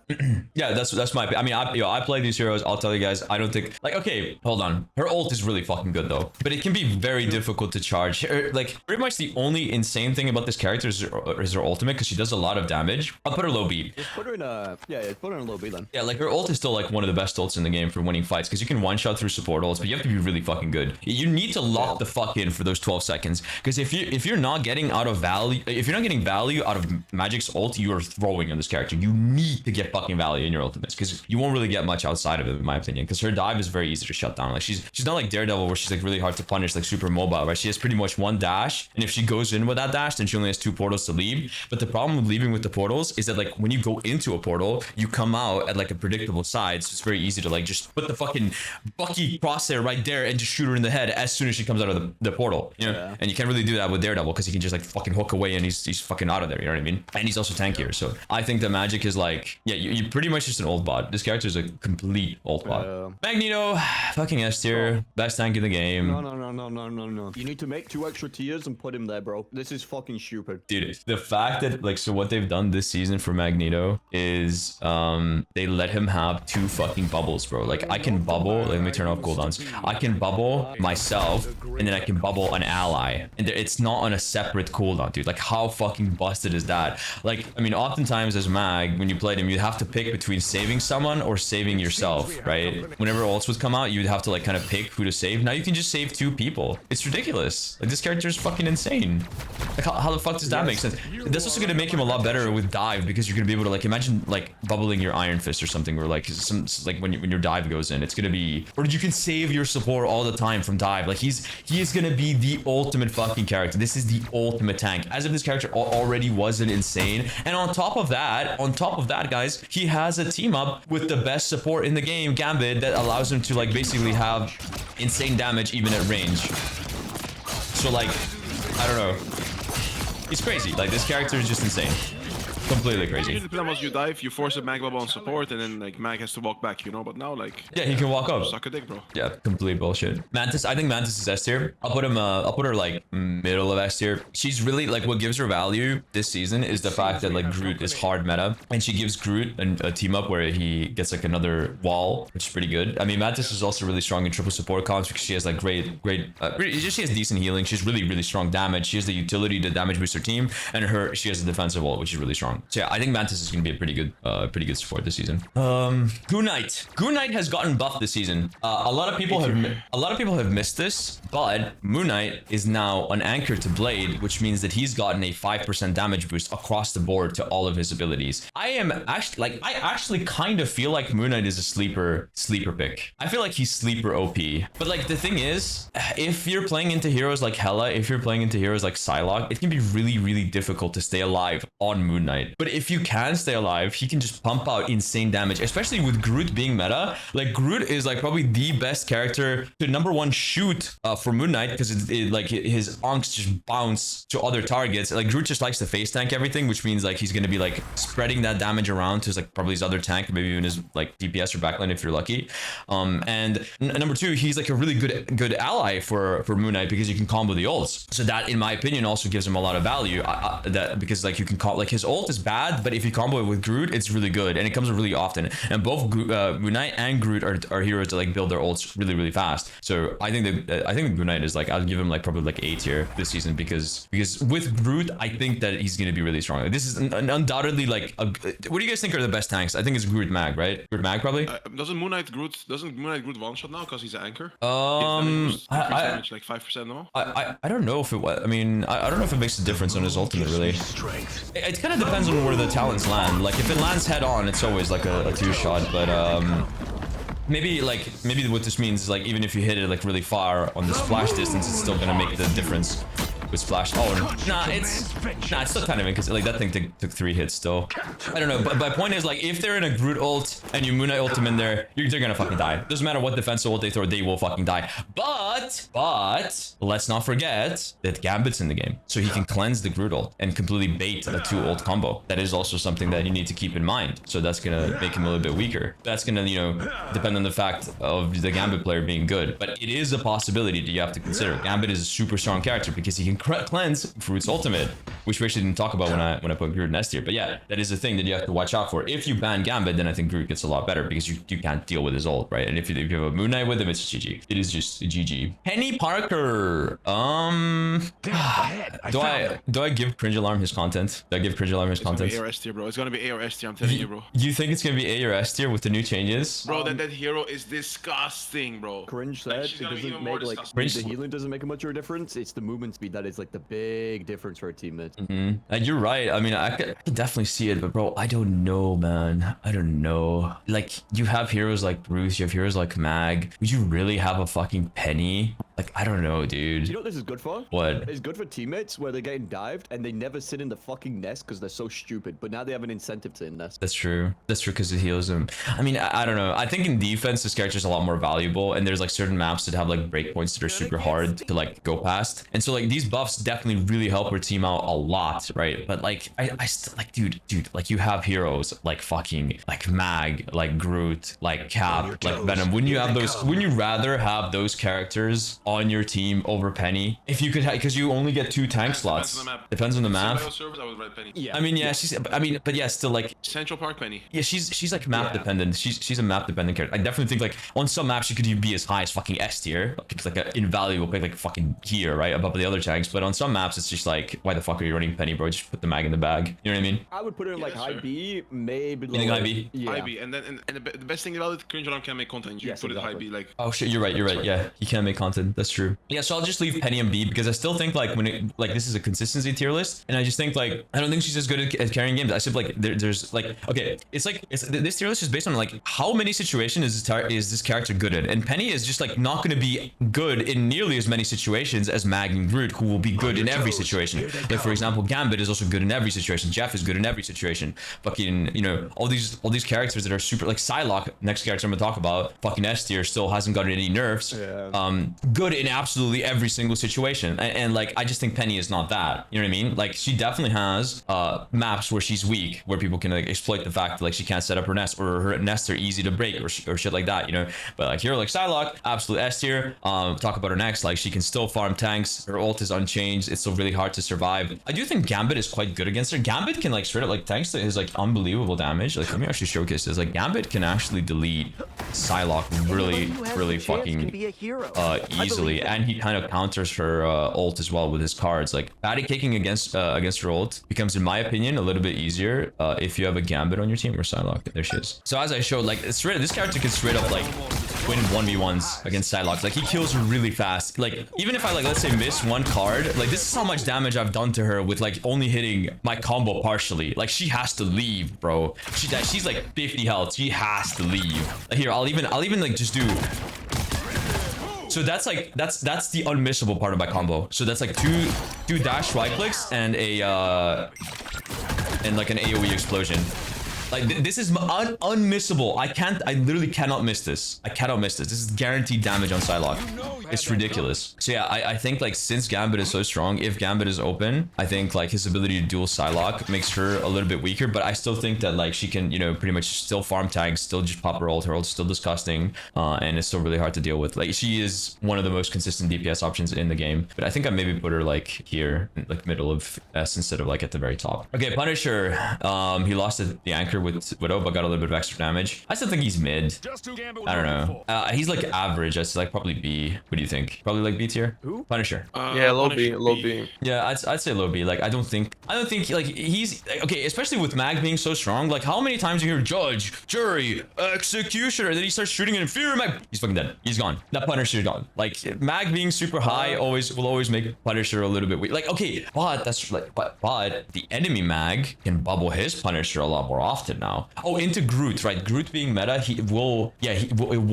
Yeah, that's my. I mean, I play these heroes. I'll tell you guys. I don't think like okay, hold on. Her ult is really fucking good though, but it can be very difficult to charge. Like pretty much the only insane thing about this character is her ultimate because she does a lot of damage. I'll put her low B. Just put her in a put her in a low B then. Yeah, like her ult is still like one of the best ults in the game for winning fights because you can one shot through support ults, but you have to be really fucking good. You need to lock the fuck in for those 12 seconds because if you're not getting out of value, if you're not getting value out of Magik's ult, you are throwing on this character. You need to get fucking value in your ultimates because you won't really get much outside of it, in my opinion. Because her dive is very easy to shut down. Like she's not like Daredevil where she's like really hard to punish, like super mobile, right? She has pretty much one dash, and if she goes in with that dash, then she only has 2 portals to leave. But the problem with leaving with the portals is that like when you go into a portal, you come out at like a predictable side, so it's very easy to like just put the fucking Bucky crosshair right there and just shoot her in the head as soon as she comes out of the portal. You know? Yeah. And you can't really do that with Daredevil because he can just like fucking hook away and he's fucking out of there. You know what I mean? And he's also tankier. So I think the Magik is like, yeah, you pretty much just an old bot. This character is a complete old bot. Magneto, fucking S tier, best tank in the game. No. You need to make 2 extra tiers and put him there, bro. This is fucking stupid. Dude, the fact that like, so what they've done this season for Magneto is they let him have 2 fucking bubbles, bro. Like I can bubble, let me turn off cooldowns. I can bubble myself and then I can bubble an ally, and it's not on a separate cooldown, dude. Like how fucking busted is that? Like, I mean, oftentimes as Mag, when you played him, you'd have to pick between saving someone or saving yourself, right? Whenever ults would come out, you'd have to like kind of pick who to save. Now you can just save 2 people. It's ridiculous. Like this character is fucking insane. Like how the fuck does that make sense? That's also gonna make him a lot better with dive because you're gonna be able to like imagine like bubbling your iron fist or something where like when your dive goes in, it's gonna be, or you can save your support all the time from dive. Like he is gonna be the ultimate fucking character. This is the ultimate tank. As if this character already wasn't insane. And on top of that, guys, he has a team up with the best support in the game, Gambit, that allows him to like basically have insane damage even at range. So like I don't know. He's crazy. Like, this character is just insane. Completely crazy. The plan was you dive, you force a mag bubble on support, and then like mag has to walk back, you know. But now like Yeah, he can walk up. suck a dick, bro. Yeah, complete bullshit. Mantis, I think Mantis is S tier. I'll put her like middle of S tier. She's really like what gives her value this season is the fact that like Groot is hard meta, and she gives Groot a team up where he gets like another wall, which is pretty good. I mean, Mantis is also really strong in triple support comps because she has like great. She has decent healing. She's really strong damage. She has the utility to damage boost her team, and she has a defensive wall, which is really strong. So yeah, I think Mantis is gonna be a pretty good support this season. Goon Knight has gotten buffed this season. A lot of people have missed this, but Moon Knight is now an anchor to Blade, which means that he's gotten a 5% damage boost across the board to all of his abilities. I actually kind of feel like Moon Knight is a sleeper pick. I feel like he's sleeper OP. But like the thing is, if you're playing into heroes like Hela, if you're playing into heroes like Psylocke, it can be really difficult to stay alive on Moon Knight. But if you can stay alive, he can just pump out insane damage, especially with Groot being meta. Like Groot is like probably the best character to #1 shoot for Moon Knight because like his onks just bounce to other targets. Like Groot just likes to face tank everything, which means like he's gonna be like spreading that damage around to his, like probably his other tank, maybe even his like DPS or backline if you're lucky. And #2, he's like a really good ally for Moon Knight because you can combo the ults. So that, in my opinion, also gives him a lot of value. That because like you can call like his ult is bad, but if you combo it with Groot, it's really good, and it comes really often. And both Moon Knight and Groot are heroes that like build their ults really fast. So I think Moon Knight is like, I'll give him like probably like A tier this season because with Groot, I think that he's gonna be really strong. This is undoubtedly like what do you guys think are the best tanks? I think it's Groot Mag, right? Groot Mag probably. Doesn't Moon Knight Groot one shot now because he's an anchor? Like 5%, no? I don't know if it was. I mean, I don't know if it makes a difference on his ultimate really. It kind of depends on where the talents land. Like if it lands head on, it's always like a 2-shot, but maybe what this means is like even if you hit it like really far on the splash distance, it's still gonna make the difference with splash. Oh nah, it's still kind of in because like that thing took 3 hits still. I don't know, but my point is like if they're in a Groot ult and you Moon Knight ult them in there, they're gonna fucking die. Doesn't matter what defensive ult they throw, they will fucking die. But let's not forget that Gambit's in the game, so he can cleanse the Groot ult and completely bait a 2 ult combo. That is also something that you need to keep in mind. So that's gonna make him a little bit weaker. That's gonna, you know, depend on the fact of the Gambit player being good, but it is a possibility that you have to consider. Gambit is a super strong character because he can cleanse Groot's ultimate, which we actually didn't talk about when I put Groot in S tier. But yeah, that is the thing that you have to watch out for. If you ban Gambit, then I think Groot gets a lot better because you can't deal with his ult, right? And if you have a Moon Knight with him, it's GG. It is just GG. Peni Parker. Do I give Cringe Alarm his content? Do I give Cringe Alarm his content? A or S tier, bro. It's gonna be A or S tier. I'm telling you, bro. You think it's gonna be A or S tier with the new changes? Bro, that hero is disgusting, bro. Cringe said it doesn't make like the healing doesn't make much of a difference. It's the movement speed that is like the big difference for a teammate. You're right. I mean, I could definitely see it, but bro, I don't know, man. I don't know. Like, you have heroes like Bruce, you have heroes like Mag. Would you really have a fucking Penny? Like, I don't know, dude. You know what this is good for? What? It's good for teammates where they're getting dived and they never sit in the fucking nest because they're so stupid. But now they have an incentive to in nest. That's true. That's true because it heals them. I mean, I don't know. I think in defense, this character is a lot more valuable. And there's like certain maps that have like breakpoints that are super hard to like go past. And so like these buffs definitely really help her team out a lot, right? But like, I still like, dude, like you have heroes like fucking like Mag, like Groot, like Cap, like Venom. Wouldn't you have those? Wouldn't you rather have those characters on your team over Penny? If you could, because you only get 2 tank slots. Depends on the map. Yeah. I mean, yeah, but yeah, still like Central Park Penny. Yeah, she's like map dependent. She's a map dependent character. I definitely think like on some maps she could be as high as fucking S tier. Like, it's like an invaluable pick, like fucking here, right above the other tanks. But on some maps it's just like, why the fuck are you running Penny, bro? Just put the mag in the bag. You know what I mean? I would put it in like high B, maybe. You think high B? Yeah. High B, and the best thing about it, Cringe Alarm can make content. You put it high B, like. Oh shit, you're right. Yeah, he can make content. That's true. Yeah, so I'll just leave Penny in B because I still think like when it like this is a consistency tier list, and I just think like I don't think she's as good at carrying games. I said like there's like okay, it's like this tier list is based on like how many situations is this character good at, and Penny is just like not going to be good in nearly as many situations as Mag and Groot, who will be good in every situation. Like for example, Gambit is also good in every situation. Jeff is good in every situation. Fucking, you know, all these characters that are super like Psylocke, next character I'm gonna talk about, fucking S tier, still hasn't gotten any nerfs. Yeah. good in absolutely every single situation. And like, I just think Peni is not that. You know what I mean? Like, she definitely has maps where she's weak, where people can like exploit the fact that like she can't set up her nest, or her nests are easy to break, or shit like that, you know. But like here, like Psylocke, absolute S tier. Talk about her next, like she can still farm tanks. Her ult is unchanged. It's still really hard to survive. I do think Gambit is quite good against her. Gambit can like straight up, like thanks to his like unbelievable damage. Like let me actually showcase this. Like Gambit can actually delete Psylocke really fucking easily, and he kind of counters her ult as well with his cards. Like patty caking against her ult becomes, in my opinion, a little bit easier if you have a Gambit on your team or Psylocke. There she is. So as I showed, like straight, this character can straight up like win 1v1s against Psylocke. Like he kills her really fast. Like even if I like, let's say, miss one card, like this is how much damage I've done to her with like only hitting my combo partially. Like she has to leave, bro. She's like 50 health. She has to leave. Here, I'll even like just do. So that's like that's the unmissable part of my combo. So that's like two dash right clicks and a and like an AoE explosion. Like this is unmissable. I literally cannot miss this. I cannot miss this. This is guaranteed damage on Psylocke. It's ridiculous. So yeah, I think like since Gambit is so strong, if Gambit is open, I think like his ability to duel Psylocke makes her a little bit weaker. But I still think that like she can, you know, pretty much still farm tags, still just pop her ult. Her ult's still disgusting, and it's still really hard to deal with. Like she is one of the most consistent DPS options in the game. But I think I maybe put her like here, like middle of S instead of like at the very top. Okay, Punisher. He lost the anchor with Widow, but got a little bit of extra damage. I still think he's mid. I don't know. He's like average. I'd say like probably B. What do you think? Probably like B tier. Who? Punisher. Yeah, low B. Yeah, I'd say low B. Like I don't think like he's okay, especially with Mag being so strong. Like how many times you hear judge, jury, executioner, and then he starts shooting in fear Mag. He's fucking dead. He's gone. That Punisher's gone. Like Mag being super high will always make Punisher a little bit weak. Like okay, but that's like but the enemy Mag can bubble his Punisher a lot more often now. Oh, into Groot, right? Groot being meta, it will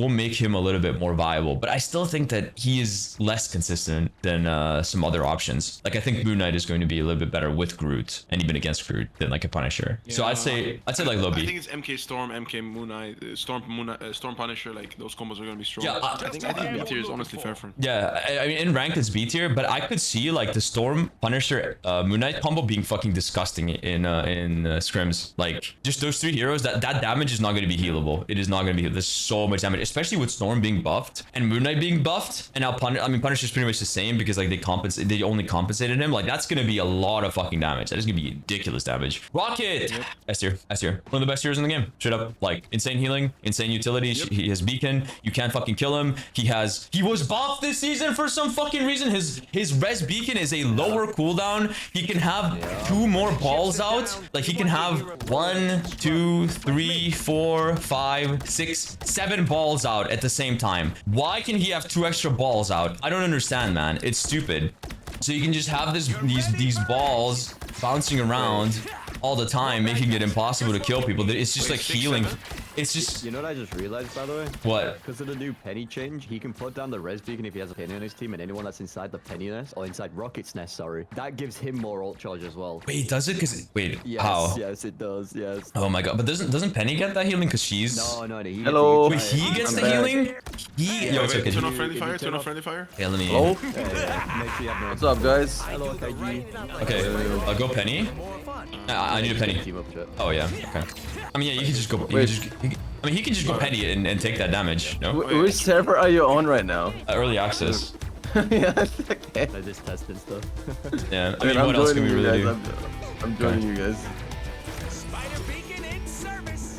make him a little bit more viable. But I still think that he is less consistent than some other options. Like I think Moon Knight is going to be a little bit better with Groot and even against Groot than like a Punisher. Yeah. So I'd say like low B. I think it's MK Storm, MK Moon Knight, Storm Punisher. Like those combos are going to be strong. Yeah, I think B tier is honestly fair for him. Yeah, I mean in ranked it's B tier, but I could see like the Storm Punisher Moon Knight combo being fucking disgusting in scrims. Like just those three heroes, that damage is not going to be healable. It is not going to be. There's so much damage, especially with Storm being buffed and Moon Knight being buffed, and now Punisher's pretty much the same because like they only compensated him. Like that's going to be a lot of fucking damage. That is going to be ridiculous damage. Rocket, yep. S tier. One of the best heroes in the game. Straight up, like insane healing, insane utility. Yep. He has beacon. You can't fucking kill him. He was buffed this season for some fucking reason. His res beacon is a lower cooldown. He can have 2 more balls out. Like he can have 1, 2, 3, 4, 5, 6, 7 balls out at the same time. Why can he have 2 extra balls out? I don't understand, man. It's stupid. So you can just have these balls bouncing around all the time, making it impossible to kill people. It's just like healing. It's just... You know what I just realized, by the way? What? Because of the new Peni change, he can put down the res beacon if he has a Peni on his team, and anyone that's inside the Peni nest, or inside Rocket's nest, sorry, that gives him more ult charge as well. Wait, does it? Wait, yes, how? Yes, it does, yes. Oh my god, but doesn't Peni get that healing because she's... No, he Hello. Wait, he gets the healing? Yo, it's okay. Turn off friendly fire, turn off friendly fire. Yeah, let me... Hello? Yeah. What's up, guys? Hello, KG. Okay, I'll go Peni. I need a Peni. Oh yeah, okay. I mean, yeah, you can just go... he can just go Peni and take that damage, no? Which server are you on right now? Early access. Yeah, okay. I just tested stuff. Yeah, I mean, what else can we really do? I'm joining you guys.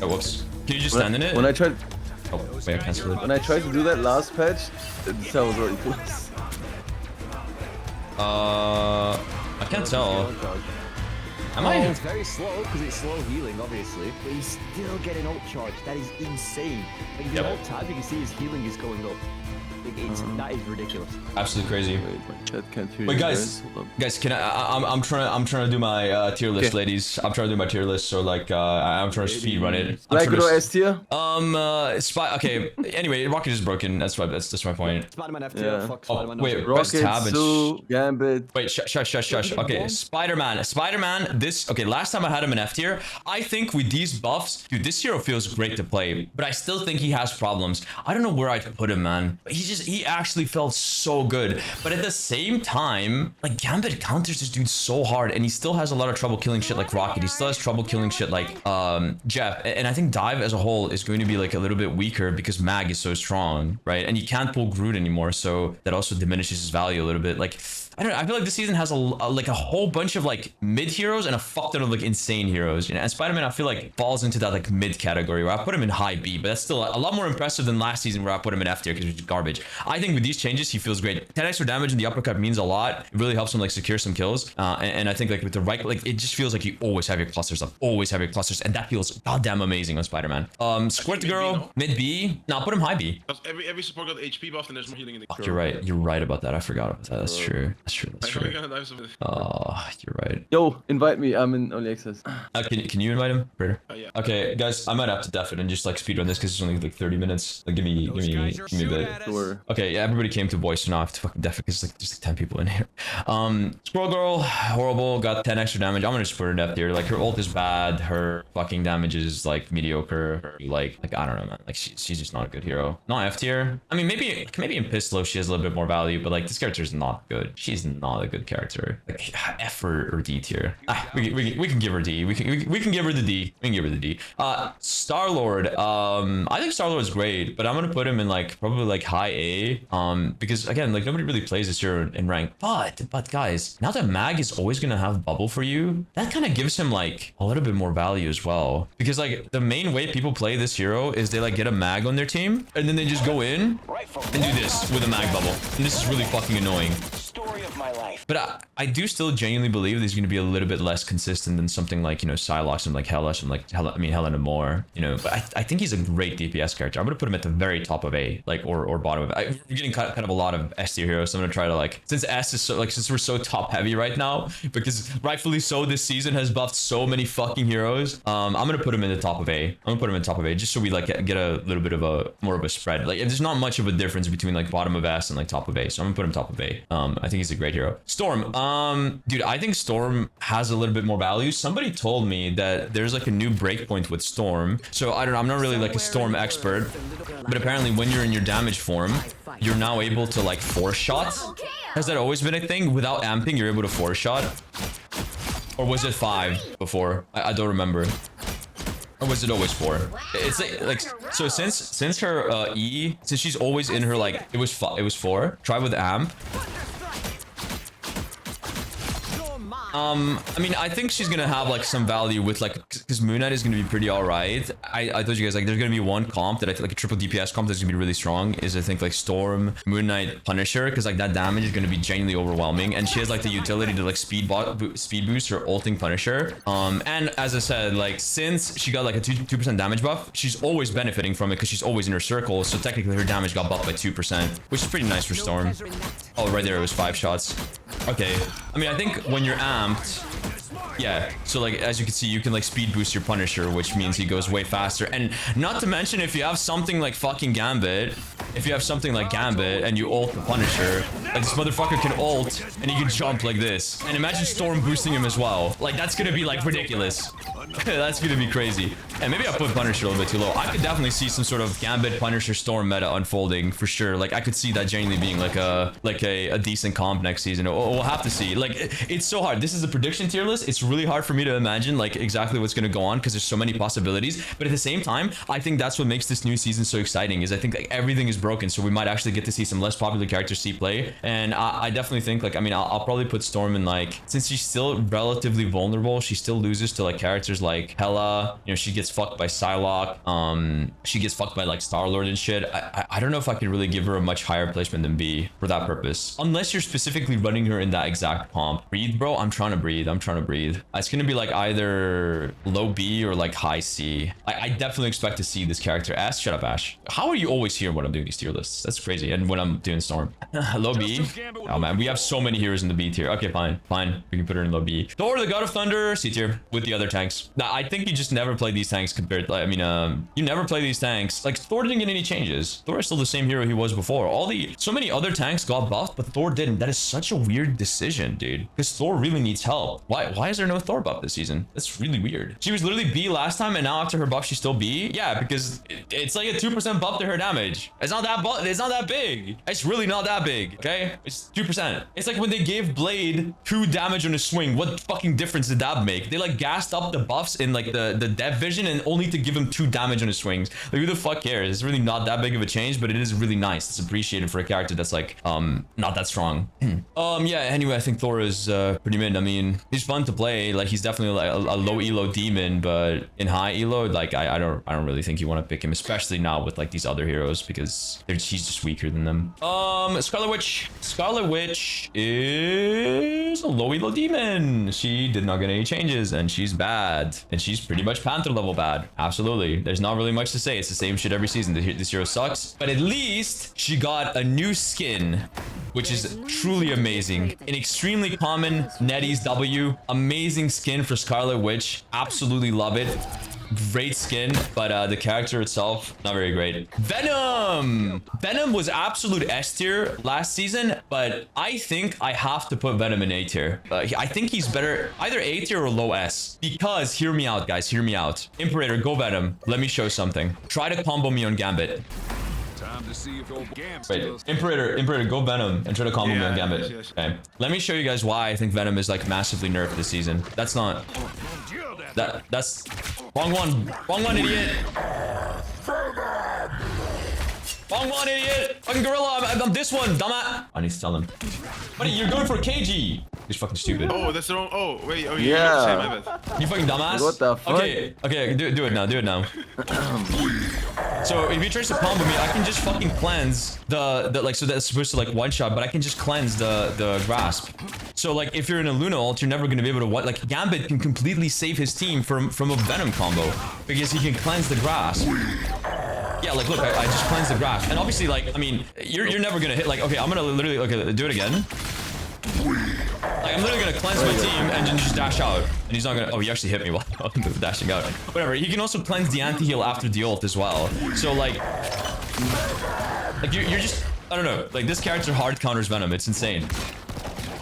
Oh, whoops. Can you just stand in it? When I tried... Oh, wait, I canceled it. When I tried to do that last patch, that was really close. I can't tell. Am I? It's very slow because it's slow healing, obviously, but he's still getting ult charge. That is insane. Like the whole time you can see his healing is going up. That is ridiculous. Absolutely crazy. Wait, my chat can't hear Wait, you guys, can I'm trying to do my tier list, ladies. I'm trying to do my tier list, so like I'm trying to speed run it. Black Widow S tier? Okay. Anyway, Rocket is broken. That's my point. Spiderman F tier. Yeah. Fuck Oh, Spiderman. wait, Rocket, Sue, Gambit. Wait, shush. Okay, Spider-Man. this, okay, last time I had him in F tier, I think with these buffs, dude, this hero feels great to play, but I still think he has problems. I don't know where I'd put him, man. He actually felt so good. But at the same time, like Gambit counters this dude so hard, and he still has a lot of trouble killing shit like Rocket. He still has trouble killing shit like Jeff. And I think Dive as a whole is going to be like a little bit weaker because Mag is so strong, right? And you can't pull Groot anymore, so that also diminishes his value a little bit. Like, I don't know. I feel like this season has like a whole bunch of like mid heroes and a fuck ton of like insane heroes. You know, and Spider-Man I feel like falls into that like mid category where I put him in high B, but that's still a lot more impressive than last season where I put him in F tier because he's garbage. I think with these changes he feels great. 10 extra damage in the uppercut means a lot. It really helps him like secure some kills. And I think like with the right, like it just feels like you always have your clusters up, always have your clusters, and that feels goddamn amazing on Spider-Man. Squirt Girl mid B. No, put him high B. Because every support got HP buff and there's more healing in the. Fuck, you're right. You're right about that. I forgot about that. That's true. That's true. That's true. Oh, you're right. Yo, invite me. I'm in early access. Can you invite him, Prater? Yeah. Okay, guys, I might have to def it and just like speedrun this because it's only like 30 minutes. Like, give me a bit. Sure. Okay, yeah, everybody came to voice, so now I have to fucking def it because like just like 10 people in here. Squirrel Girl, horrible, got 10 extra damage. I'm gonna just put her in F tier. Like her ult is bad, her fucking damage is like mediocre. Her, like I don't know, man. Like she's just not a good hero. Not F tier. I mean, maybe in Pistol she has a little bit more value, but like this character is not good. She's not a good character. Like F or D tier. We can give her D. We can give her the D. We can give her the D. Star-Lord. I think Star-Lord's great, but I'm gonna put him in like probably like high A. Because again, like nobody really plays this hero in rank. But guys, now that Mag is always gonna have bubble for you, that kind of gives him like a little bit more value as well. Because like the main way people play this hero is they like get a Mag on their team and then they just go in and do this with a Mag bubble. And this is really fucking annoying. But I do still genuinely believe he's going to be a little bit less consistent than something like, you know, Psylocke and like Hela and like Hela and Namor, you know. But I think he's a great DPS character. I'm going to put him at the very top of A, like or bottom of A. We're getting kind of a lot of S tier heroes, so I'm going to try to like, since S is so like, since we're so top heavy right now, because rightfully so this season has buffed so many fucking heroes. I'm going to put him in the top of A. I'm going to put him in the top of A just so we like get a little bit of a more of a spread. Like there's not much of a difference between like bottom of S and like top of A, so I'm going to put him top of A. I think he's a great hero. Storm, dude, I think Storm has a little bit more value. Somebody told me that there's like a new breakpoint with Storm. So I don't know, I'm not really like a Storm expert, but apparently when you're in your damage form, you're now able to like 4-shot. Has that always been a thing? Without amping, you're able to 4-shot? Or was it 5 before? I don't remember. Or was it always 4? It's like so since her E, since she's always in her like it was 4. Try with amp. I mean, I think she's gonna have like some value with like, because Moon Knight is gonna be pretty alright. I told you guys like there's gonna be one comp that I feel like a triple DPS comp that's gonna be really strong is I think like Storm, Moon Knight, Punisher, because like that damage is gonna be genuinely overwhelming, and she has like the utility to like speed boost her ulting Punisher. And as I said, like since she got like a 2% damage buff, she's always benefiting from it because she's always in her circle. So technically her damage got buffed by 2%, which is pretty nice for Storm. Oh, right there it was 5 shots. Okay, I mean I think when you're amped, yeah, so like as you can see, you can like speed boost your Punisher, which means he goes way faster. And not to mention, if you have something like fucking Gambit, and you ult the Punisher, like this motherfucker can ult and he can jump like this. And imagine Storm boosting him as well. Like that's gonna be like ridiculous. That's gonna be crazy. And maybe I put Punisher a little bit too low. I could definitely see some sort of Gambit Punisher Storm meta unfolding for sure. Like I could see that genuinely being like a decent comp next season. We'll have to see. Like it's so hard. This is a prediction tier list. It's really hard for me to imagine like exactly what's gonna go on because there's so many possibilities. But at the same time, I think that's what makes this new season so exciting. Is I think like everything is broken, so we might actually get to see some less popular characters see play. And I definitely think like, I mean, I'll probably put Storm in like, since she's still relatively vulnerable, she still loses to like characters like Hela. You know, she gets fucked by Psylocke. She gets fucked by like Star-Lord and shit. I don't know if I could really give her a much higher placement than B for that purpose, unless you're specifically running her in that exact comp. Breathe, bro. I'm trying to breathe. It's gonna be like either low B or like high C. I definitely expect to see this character. Ash, shut up, Ash. How are you always here when I'm doing these tier lists? That's crazy. And when I'm doing Storm. Low B. Oh man, we have so many heroes in the B tier. Okay, fine. We can put her in low B. Thor, the God of Thunder, C tier with the other tanks. Now, I think you just never play these tanks tanks compared. Like, I mean, you never play these tanks. Like Thor didn't get any changes. Thor is still the same hero he was before. So many other tanks got buffed, but Thor didn't. That is such a weird decision, dude. Because Thor really needs help. Why is there no Thor buff this season? That's really weird. She was literally B last time, and now after her buff, she's still B. Yeah, because it's like a 2% buff to her damage. It's not that big. It's really not that big. Okay, it's 2%. It's like when they gave Blade 2 damage on a swing. What fucking difference did that make? They like gassed up the buffs in like the dev vision, and only to give him 2 damage on his swings. Like who the fuck cares? It's really not that big of a change, but it is really nice. It's appreciated for a character that's like not that strong. Yeah, anyway, I think Thor is pretty mid. I mean, he's fun to play. Like he's definitely like a low elo demon, but in high elo, like I don't really think you want to pick him, especially now with like these other heroes, because he's just weaker than them. Scarlet Witch is a low elo demon. She did not get any changes, and she's bad, and she's pretty much Panther level bad. Absolutely, there's not really much to say. It's the same shit every season. This hero sucks, but at least she got a new skin, which is truly amazing. An extremely common Nettie's W. Amazing skin for Scarlet Witch. Absolutely love it. Great skin, but the character itself, not very great. Venom was absolute S tier last season, but I think I have to put Venom in A tier. I think he's better either A tier or low S, because hear me out, guys, hear me out. Imperator, go Venom. Let me show something. Try to combo me on Gambit. Wait, Imperator, go Venom and try to combo me on Gambit. Yes. Okay, let me show you guys why I think Venom is like massively nerfed this season. That's not... That's... Wrong one, idiot! Wrong one, idiot! Fucking gorilla, I'm this one, dumbass! I need to tell him. Buddy, you're going for KG! He's fucking stupid. Oh, that's the wrong. Oh, wait. Oh, Yeah. My bad. You fucking dumbass. What the fuck? Okay, do it now. So if he tries to combo me, I can just fucking cleanse the like, so that's supposed to like one shot, but I can just cleanse the grasp. So like if you're in a Luna ult, you're never gonna be able to like Gambit can completely save his team from a Venom combo because he can cleanse the grasp. Yeah, like look, I just cleansed the grasp, and obviously like I mean you're never gonna hit like okay, I'm gonna literally do it again. Like, I'm literally gonna cleanse my team and then just dash out. And he's not gonna... Oh, he actually hit me while dashing out. Whatever. He can also cleanse the anti-heal after the ult as well. So, like... Like, you're just... I don't know. Like, this character hard counters Venom. It's insane.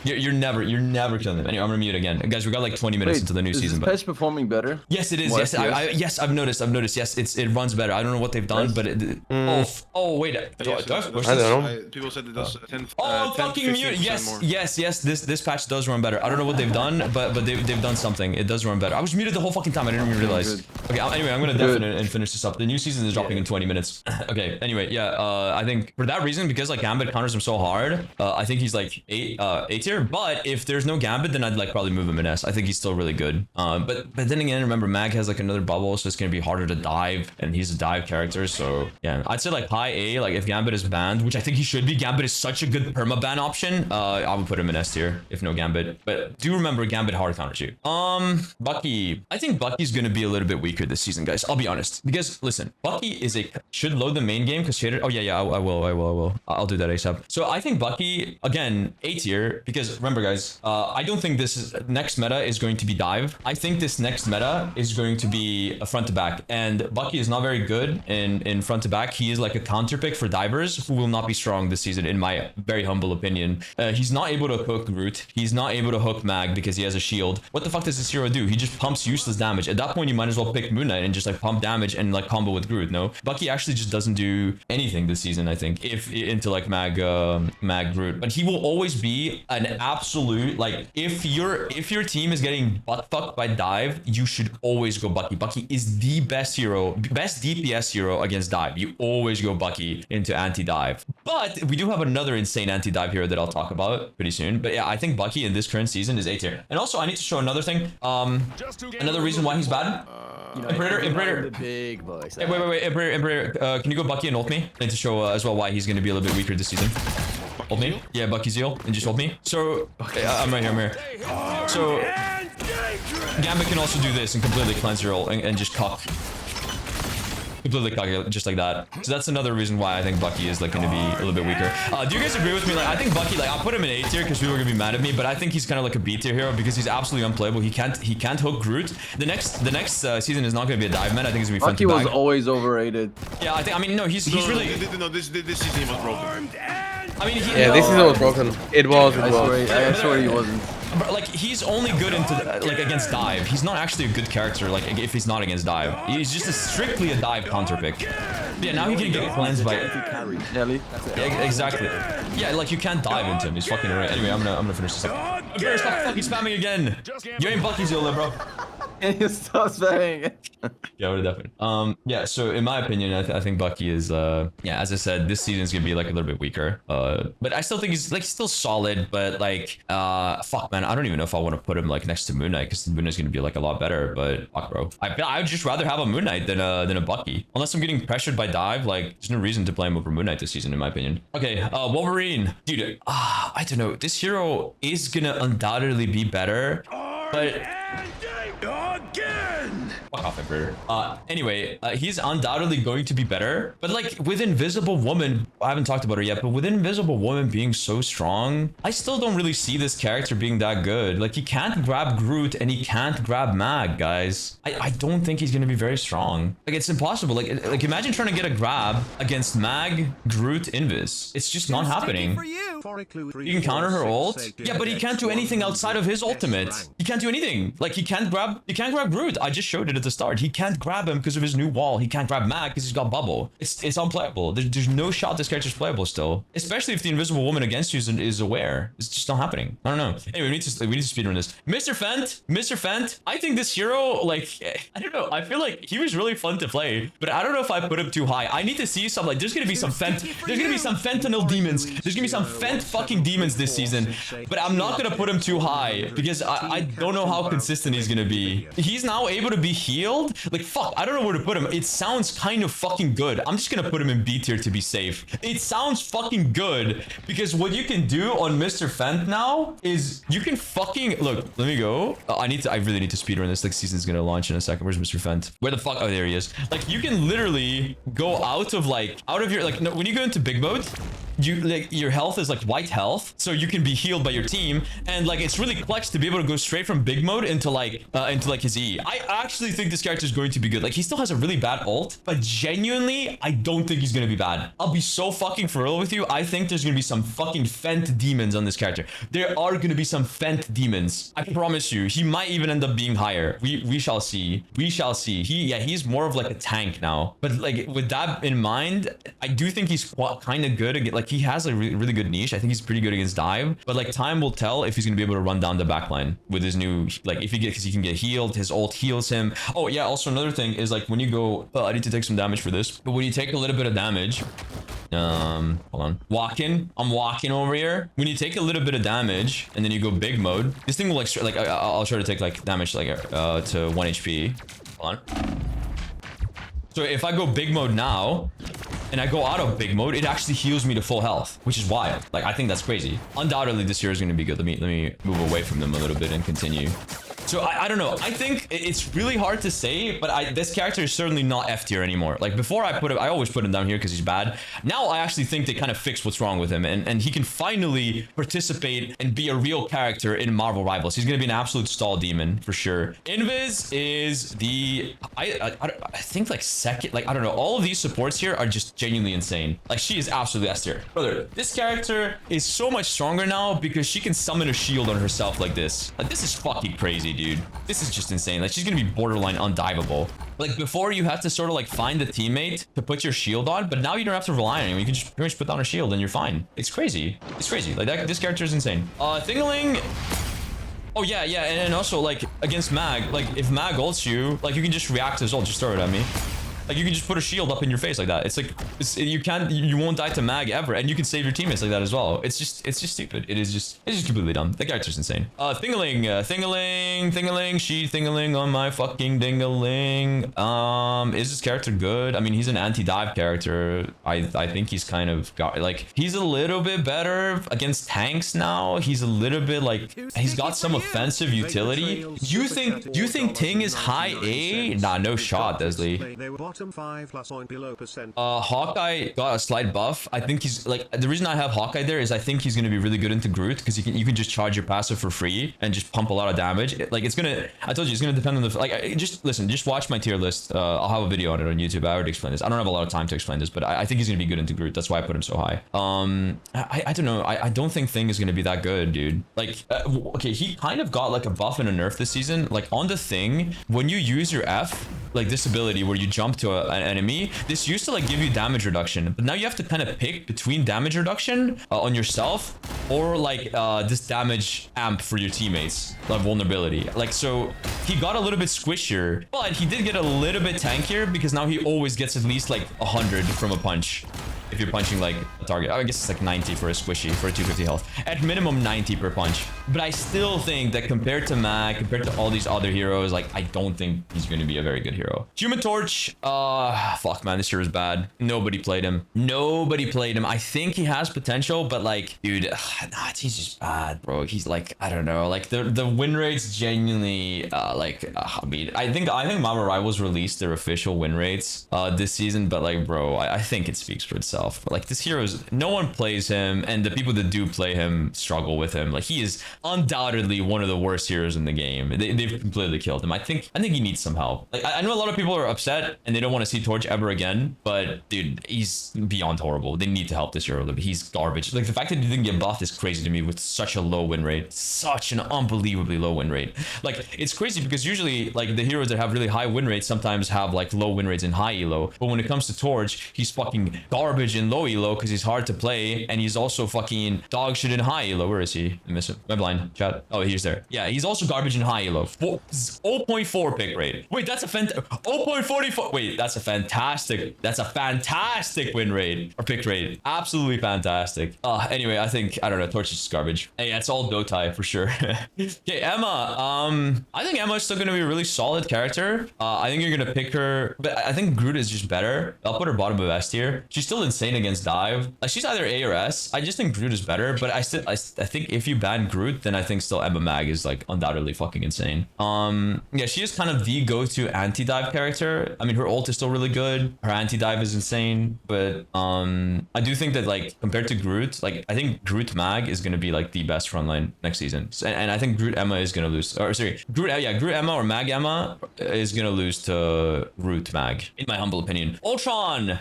You're never killing him. Anyway, I'm gonna mute again. Guys, we got like 20 minutes into the new season. Is patch performing better? Yes, it is. More Yes, FPS? yes, I've noticed. Yes, it runs better. I don't know what they've done, but it... Oh, wait. Do I push I this? don't know. People said it does 10. Oh, 10, fucking mute! 15% more. Yes. This patch does run better. I don't know what they've done, but they've done something. It does run better. I was muted the whole fucking time. I didn't even realize. Okay. Anyway, I'm gonna definitely and finish this up. The new season is dropping in 20 minutes. Okay. Anyway, yeah. I think for that reason, because like Gambit counters him so hard, I think he's like A tier. But if there's no Gambit, then I'd like probably move him in S. I think he's still really good. But then again, remember Mag has like another bubble, so it's gonna be harder to dive, and he's a dive character. So yeah, I'd say like high A. Like if Gambit is banned, which I think he should be. Gambit is such a good permaban option. I would put him in S tier if no Gambit. But do remember Gambit hard counters you. Bucky. I think Bucky's gonna be a little bit weaker this season, guys. I'll be honest. Because listen, Bucky should load the main game because shaded. Oh yeah, I will. I'll do that ASAP. So I think Bucky again A tier because remember, guys. I don't think this next meta is going to be dive. I think this next meta is going to be a front to back, and Bucky is not very good in front to back. He is like a counter pick for divers who will not be strong this season, in my very humble opinion. He's not able to hook Groot. He's not able to hook Mag because he has a shield. What the fuck does this hero do? He just pumps useless damage. At that point, you might as well pick Moon Knight and just like pump damage and like combo with Groot. No, Bucky actually just doesn't do anything this season. I think if into like Mag Groot, but he will always be an absolute like. If your team is getting butt fucked by dive, you should always go Bucky. Bucky is the best hero, best DPS hero against dive. You always go Bucky into anti-dive. But we do have another insane anti-dive hero that I'll talk about pretty soon. But yeah, I think Bucky in this current season is A tier. And also, I need to show another thing. Another reason why he's bad. Imperator. The big boys. Hey, wait. Imperator, can you go Bucky and ult me? I need to show as well why he's going to be a little bit weaker this season. Hold me. Yeah, Bucky's heal. And just hold me. So, I'm right here. So, Gambit can also do this and completely cleanse your ult and just cock. completely cocky, just like that. So that's another reason why I think Bucky is like going to be a little bit weaker. Do you guys agree with me? Like, I think Bucky, like, I'll put him in A tier because people are gonna be mad at me, but I think he's kind of like a B tier hero because he's absolutely unplayable. He can't hook Groot. The next season is not gonna be a dive man. I think it's gonna be fun Bucky to was bag. always overrated. Yeah, I mean, no, he's really. No, this season was broken. I mean, Yeah, this season was broken. It was. I swear he wasn't. But like, he's only good into like against dive. He's not actually a good character. Like, if he's not against dive, he's just strictly a dive counter pick. Yeah, now he can get cleansed by. Nelly. Yeah, exactly. Yeah, like you can't dive into him. He's fucking right. Anyway, I'm gonna finish this up. Bear, stop fucking spamming again. You ain't Bucky Zola, bro. Can you stop saying it? Yeah, what definitely. Yeah. So in my opinion, I think Bucky is. Yeah, as I said, this season's gonna be like a little bit weaker. But I still think he's like still solid. But like, fuck, man, I don't even know if I want to put him like next to Moon Knight because Moon Knight's gonna be like a lot better. But fuck, bro, I would just rather have a Moon Knight than a Bucky. Unless I'm getting pressured by dive, like there's no reason to play him over Moon Knight this season, in my opinion. Okay, Wolverine, dude. I don't know. This hero is gonna undoubtedly be better, but. Fuck off, Emperor. Anyway, he's undoubtedly going to be better, but like with Invisible Woman, I haven't talked about her yet, but with Invisible Woman being so strong, I still don't really see this character being that good. Like, he can't grab Groot and he can't grab Mag, guys. I don't think he's gonna be very strong. Like, it's impossible. Like imagine trying to get a grab against Mag, Groot, Invis. It's just not happening. You can counter her ult. Yeah, but he can't do anything outside of his ultimate. He can't do anything. Like, he can't grab Groot. I just showed it at the start. He can't grab him because of his new wall. He can't grab Mag because he's got bubble. It's unplayable. There's no shot this character's playable still. Especially if the Invisible Woman against you is aware. It's just not happening. I don't know. Anyway, we need to speedrun this. Mr. Fent. I think this hero, like, I don't know. I feel like he was really fun to play, but I don't know if I put him too high. I need to see some, like, there's gonna be some fentanyl demons. There's gonna be some fent fucking demons this season, but I'm not gonna put him too high because I don't know how consistent he's gonna be. He's now able to be healed. Like, fuck, I don't know where to put him. It sounds kind of fucking good. I'm just gonna put him in B tier to be safe. It sounds fucking good because what you can do on Mr. Fent now is you can fucking look. Let me go. I really need to speedrun this. Like, season's gonna launch in a second. Where's Mr. Fent? Where the fuck? Oh, there he is. Like, you can literally go out of your like, no, when you go into big mode, your health is like white health, so you can be healed by your team, and like it's really clutch to be able to go straight from big mode into like his E. I actually think this character is going to be good. Like, he still has a really bad ult, but genuinely I don't think he's gonna be bad. I'll be so fucking for real with you. I think there's gonna be some fucking Fent demons on this character. There are gonna be some Fent demons. I promise you. He might even end up being higher. We shall see. We shall see. He's more of like a tank now, but like with that in mind, I do think he's kind of good against, like, he has a really good niche. I think he's pretty good against dive, but like time will tell if he's gonna be able to run down the backline with his new, like, because he can get healed. His ult heals him. Oh yeah, also another thing is like when you go, I need to take some damage for this, but when you take a little bit of damage, hold on, I'm walking over here. When you take a little bit of damage and then you go big mode, this thing will like I'll try to take like damage like to 1 HP. Hold on. So if I go big mode now and I go out of big mode, it actually heals me to full health, which is wild. Like, I think that's crazy. Undoubtedly this year is going to be good. Let me move away from them a little bit and continue. So I don't know. I think it's really hard to say, but this character is certainly not F tier anymore. Like, before I always put him down here because he's bad. Now I actually think they kind of fixed what's wrong with him, and he can finally participate and be a real character in Marvel Rivals. He's gonna be an absolute stall demon for sure. Invis is the I think like second. Like, I don't know. All of these supports here are just genuinely insane. Like, she is absolutely S tier, brother. This character is so much stronger now because she can summon a shield on herself like this. Like, this is fucking crazy, dude. This is just insane. Like, she's gonna be borderline undiveable. Like, before you have to sort of like find a teammate to put your shield on, but now you don't have to rely on anyone. You can just pretty much put down a shield and you're fine. It's crazy. It's crazy. Like, this character is insane. Thingaling. Oh yeah, and also like against Mag, like if Mag ults you, like you can just react to his ult, just throw it at me. Like, you can just put a shield up in your face like that. It's like, you won't die to Mag ever, and you can save your teammates like that as well. It's just stupid. It's just completely dumb. The character's insane. Thingaling, she thingaling on my fucking dingaling. Is this character good? I mean, he's an anti-dive character. I think he's kind of got, like, he's a little bit better against tanks now. He's a little bit like, he's got some offensive utility. Do you think Ting is high A? Nah, no shot, Desley. some 5+% Hawkeye got a slight buff. I think he's like, the reason I have Hawkeye there is I think he's going to be really good into Groot because you can just charge your passive for free and just pump a lot of damage. Like it's gonna, I told you, it's gonna depend on the, like, just listen, just watch my tier list. I'll have a video on it on YouTube. I already explained this. I don't have a lot of time to explain this, but I think he's gonna be good into Groot. That's why I put him so high. I don't know. I don't think Thing is gonna be that good, dude. Like, okay, he kind of got like a buff and a nerf this season. Like on the Thing, when you use your F, like this ability where you jump to an enemy, this used to like give you damage reduction, but now you have to kind of pick between damage reduction on yourself or like this damage amp for your teammates, like vulnerability. Like, so he got a little bit squishier, but he did get a little bit tankier because now he always gets at least like 100 from a punch. If you're punching like a target, I guess it's like 90 for a squishy for a 250 health, at minimum 90 per punch. But I still think that compared to Mag, compared to all these other heroes, like I don't think he's going to be a very good hero. Human Torch, fuck man, this hero is bad. Nobody played him. Nobody played him. I think he has potential, but like, dude, he's just bad, bro. He's like, I don't know, like the win rates genuinely, I mean, I think Marvel Rivals released their official win rates this season, but like, bro, I think it speaks for itself. Like this hero is, no one plays him, and the people that do play him struggle with him. Like he is undoubtedly one of the worst heroes in the game. They've completely killed him. I think he needs some help. Like I know a lot of people are upset and they don't want to see Torch ever again, but dude, he's beyond horrible. They need to help this hero. He's garbage. Like the fact that he didn't get buffed is crazy to me with such a low win rate, such an unbelievably low win rate. Like it's crazy because usually like the heroes that have really high win rates sometimes have like low win rates and high elo, but when it comes to Torch, he's fucking garbage in low elo because he's hard to play, and he's also fucking dog shit in high elo. Where is he? I miss him. Am I blind? Chat. Oh, he's there. Yeah, he's also garbage in high elo. 0.4 pick rate. Wait, that's a 0.44. Wait, that's a fantastic win rate or pick rate. Absolutely fantastic. Anyway, I don't know, Torch is just garbage. Hey, that's all Dotai for sure. Okay, Emma. I think Emma is still gonna be a really solid character. I think you're gonna pick her, but I think Groot is just better. I'll put her bottom of S tier. She's still insane against dive. Like she's either A or S. I just think Groot is better, but I think if you ban Groot, then I think still Emma Mag is like undoubtedly fucking insane. Yeah, she is kind of the go-to anti-dive character. I mean, her ult is still really good. Her anti-dive is insane, but I do think that like compared to Groot, like I think Groot Mag is gonna be like the best frontline next season, and I think Groot Emma is gonna lose. Or sorry, Groot Emma or Mag Emma is gonna lose to Groot Mag, in my humble opinion. Ultron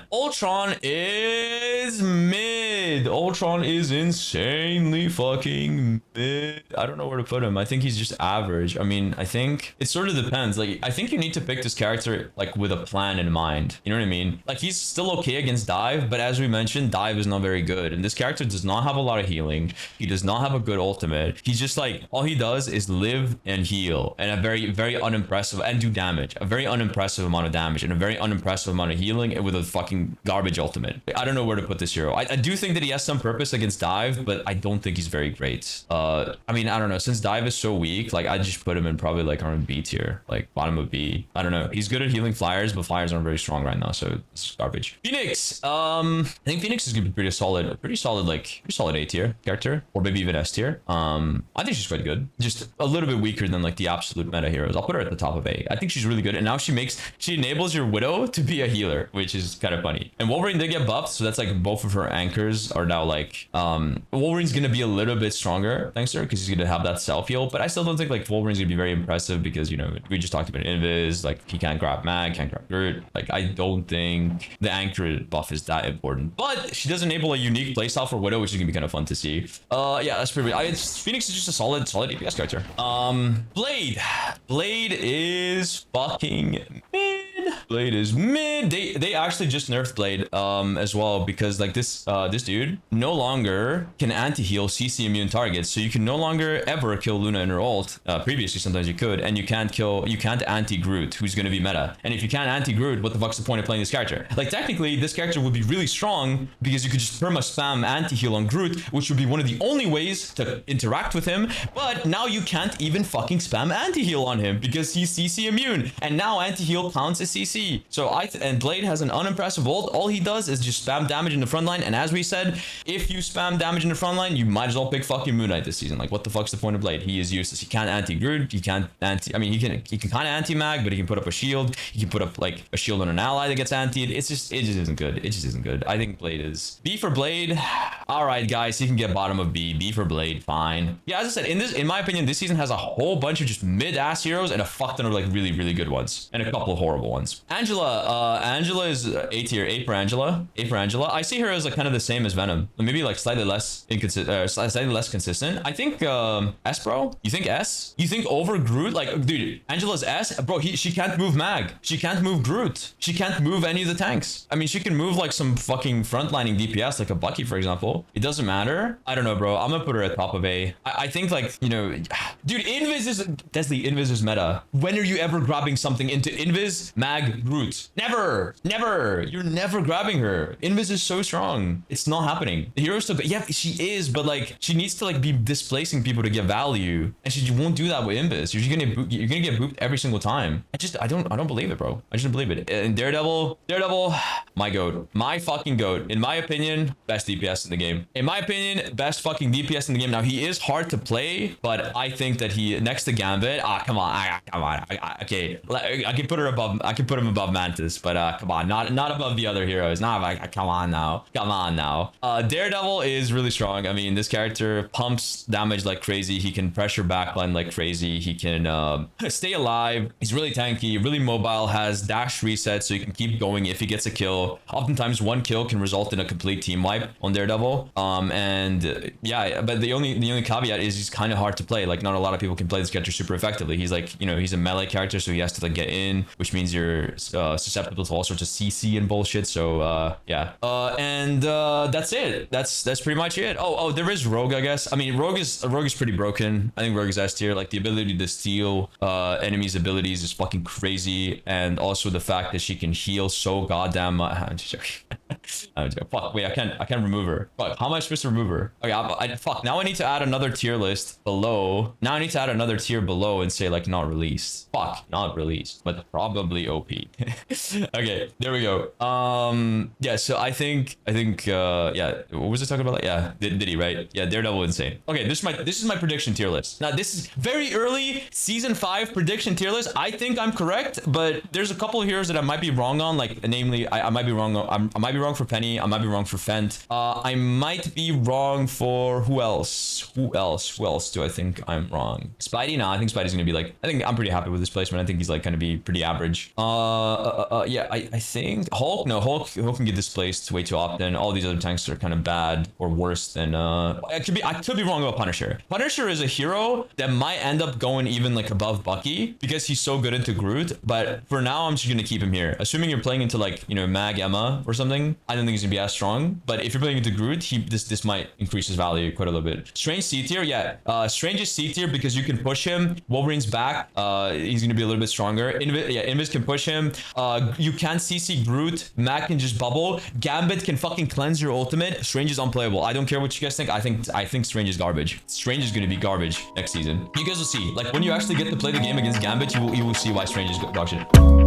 is mid. Ultron is insanely fucking mid. I don't know where to put him. I think he's just average. I mean, I think it sort of depends. Like, I think you need to pick this character like with a plan in mind. You know what I mean? Like, he's still okay against dive, but as we mentioned, dive is not very good. And this character does not have a lot of healing. He does not have a good ultimate. He's just like, all he does is live and heal, and a very, very unimpressive, and do damage. A very unimpressive amount of damage and a very unimpressive amount of healing, and with a fucking garbage ultimate. I don't know where to put this hero. I do think that he has some purpose against dive, but I don't think he's very great. I mean, I don't know. Since dive is so weak, like I just put him in probably like around B tier, like bottom of B. I don't know. He's good at healing flyers, but flyers aren't very strong right now, so it's garbage. Phoenix. I think Phoenix is gonna be pretty solid A tier character, or maybe even S tier. I think she's quite good. Just a little bit weaker than like the absolute meta heroes. I'll put her at the top of A. I think she's really good, and now she enables your Widow to be a healer, which is kind of funny. And Wolverine did get buffed, so that's like both of her anchors are now like Wolverine's gonna be a little bit stronger thanks to her because he's gonna have that self heal, but I still don't think like Wolverine's gonna be very impressive because, you know, we just talked about Invis, like he can't grab Mag, can't grab Groot. Like I don't think the anchor buff is that important, but she does enable a unique playstyle for Widow, which is gonna be kind of fun to see. Yeah, that's pretty Phoenix is just a solid DPS character. Blade is fucking mid. Blade is mid. They actually just nerfed Blade as well, because like this dude no longer can anti-heal CC immune targets, so you can no longer ever kill Luna in her ult. Previously sometimes you could, and you can't anti-Groot, who's going to be meta. And if you can't anti-Groot, what the fuck's the point of playing this character? Like technically this character would be really strong because you could just perma spam anti-heal on Groot, which would be one of the only ways to interact with him, but now you can't even fucking spam anti-heal on him because he's CC immune, and now anti-heal counts as CC CC. So and Blade has an unimpressive ult. All he does is just spam damage in the front line. And as we said, if you spam damage in the front line, you might as well pick fucking Moon Knight this season. Like, what the fuck's the point of Blade? He is useless. He can't anti-Groot. He can't anti... I mean, he can kind of anti-mag, but he can put up a shield. He can put up, like, a shield on an ally that gets antied. It just isn't good. It just isn't good. I think Blade is... B for Blade. All right, guys. He can get bottom of B. B for Blade. Fine. Yeah, as I said, in my opinion, this season has a whole bunch of just mid-ass heroes and a fuck ton of, like, really, really good ones. And a couple of horrible ones. Angela is A tier. A for Angela. A for Angela. I see her as, like, kind of the same as Venom. Maybe, like, slightly less slightly less consistent. I think, S, bro? You think S? You think over Groot? Like, dude, Angela's S? Bro, she can't move Mag. She can't move Groot. She can't move any of the tanks. I mean, she can move, like, some fucking frontlining DPS, like a Bucky, for example. It doesn't matter. I don't know, bro. I'm gonna put her at top of A. I think, like, you know, dude, Invis is... Desley, Invis is meta. When are you ever grabbing something into Invis, Mag, Groot? Never. Never. You're never grabbing her. Invis is so strong. It's not happening. The hero's still... Yeah, she is, but, like, she needs to, like, be displacing people to get value. And she won't do that with Invis. You're gonna get booped every single time. I don't believe it, bro. I just don't believe it. And Daredevil, my goat. My fucking goat. In my opinion, best DPS in the game. In my opinion, best fucking DPS in the game. Now, he is hard to play, but I think that he, next to Gambit, come on. Okay, I can put her above, I can put him above Mantis, but come on, not above the other heroes. Not like, come on now. Daredevil is really strong. I mean, this character pumps damage like crazy. He can pressure backline like crazy. He can stay alive. He's really tanky, really mobile, has dash reset, so you can keep going if he gets a kill. Oftentimes, one kill can result in a complete team wipe on Daredevil. Yeah, but the only caveat is he's kind of hard to play. Like, not a lot of people can play this character super effectively. He's like, you know, he's a melee character, so he has to like get in, which means you're susceptible to all sorts of CC and bullshit. So yeah, that's it. That's pretty much it. Oh, there is Rogue, I guess. I mean, Rogue is pretty broken. I think Rogue is S tier. Like, the ability to steal enemies' abilities is fucking crazy, and also the fact that she can heal so goddamn much. I'm just joking. Fuck, wait, I can't remove her. Fuck, how am I supposed to remove her? Okay, fuck, now I need to add another tier list below. Now I need to add another tier below and say, like, not released. Fuck, not released, but probably OP. Okay, there we go. Yeah, so I think yeah, what was I talking about? Yeah, Diddy, right? Yeah, Daredevil insane. Okay, this is my prediction tier list. Now, this is very early season 5 prediction tier list. I think I'm correct, but there's a couple of heroes that I might be wrong on. Like, namely, I might be wrong. I might be wrong for Penny. I might be wrong for Fent. I might be wrong for who else? Who else do I think I'm wrong? Spidey? Nah, I think Spidey's gonna be like, I think I'm pretty happy with this placement. I think he's like gonna be pretty average. Yeah, I think Hulk. No, Hulk can get displaced way too often. All these other tanks are kind of bad or worse than I could be wrong about Punisher. Punisher is a hero that might end up going even like above Bucky because he's so good into Groot. But for now, I'm just gonna keep him here. Assuming you're playing into, like, you know, Mag Emma or something, I don't think he's gonna be as strong. But if you're playing into Groot, this might increase his value quite a little bit. Strange C tier, yeah. Strange is C tier because you can push him. Wolverine's back. He's gonna be a little bit stronger. Invis can push him. You can CC Groot. Mag can just bubble. Gambit can fucking cleanse your ultimate. Strange is unplayable. I don't care what you guys think. I think Strange is garbage. Strange is gonna be garbage next season. You guys will see. Like, when you actually get to play the game against Gambit, you will see why Strange is dog shit.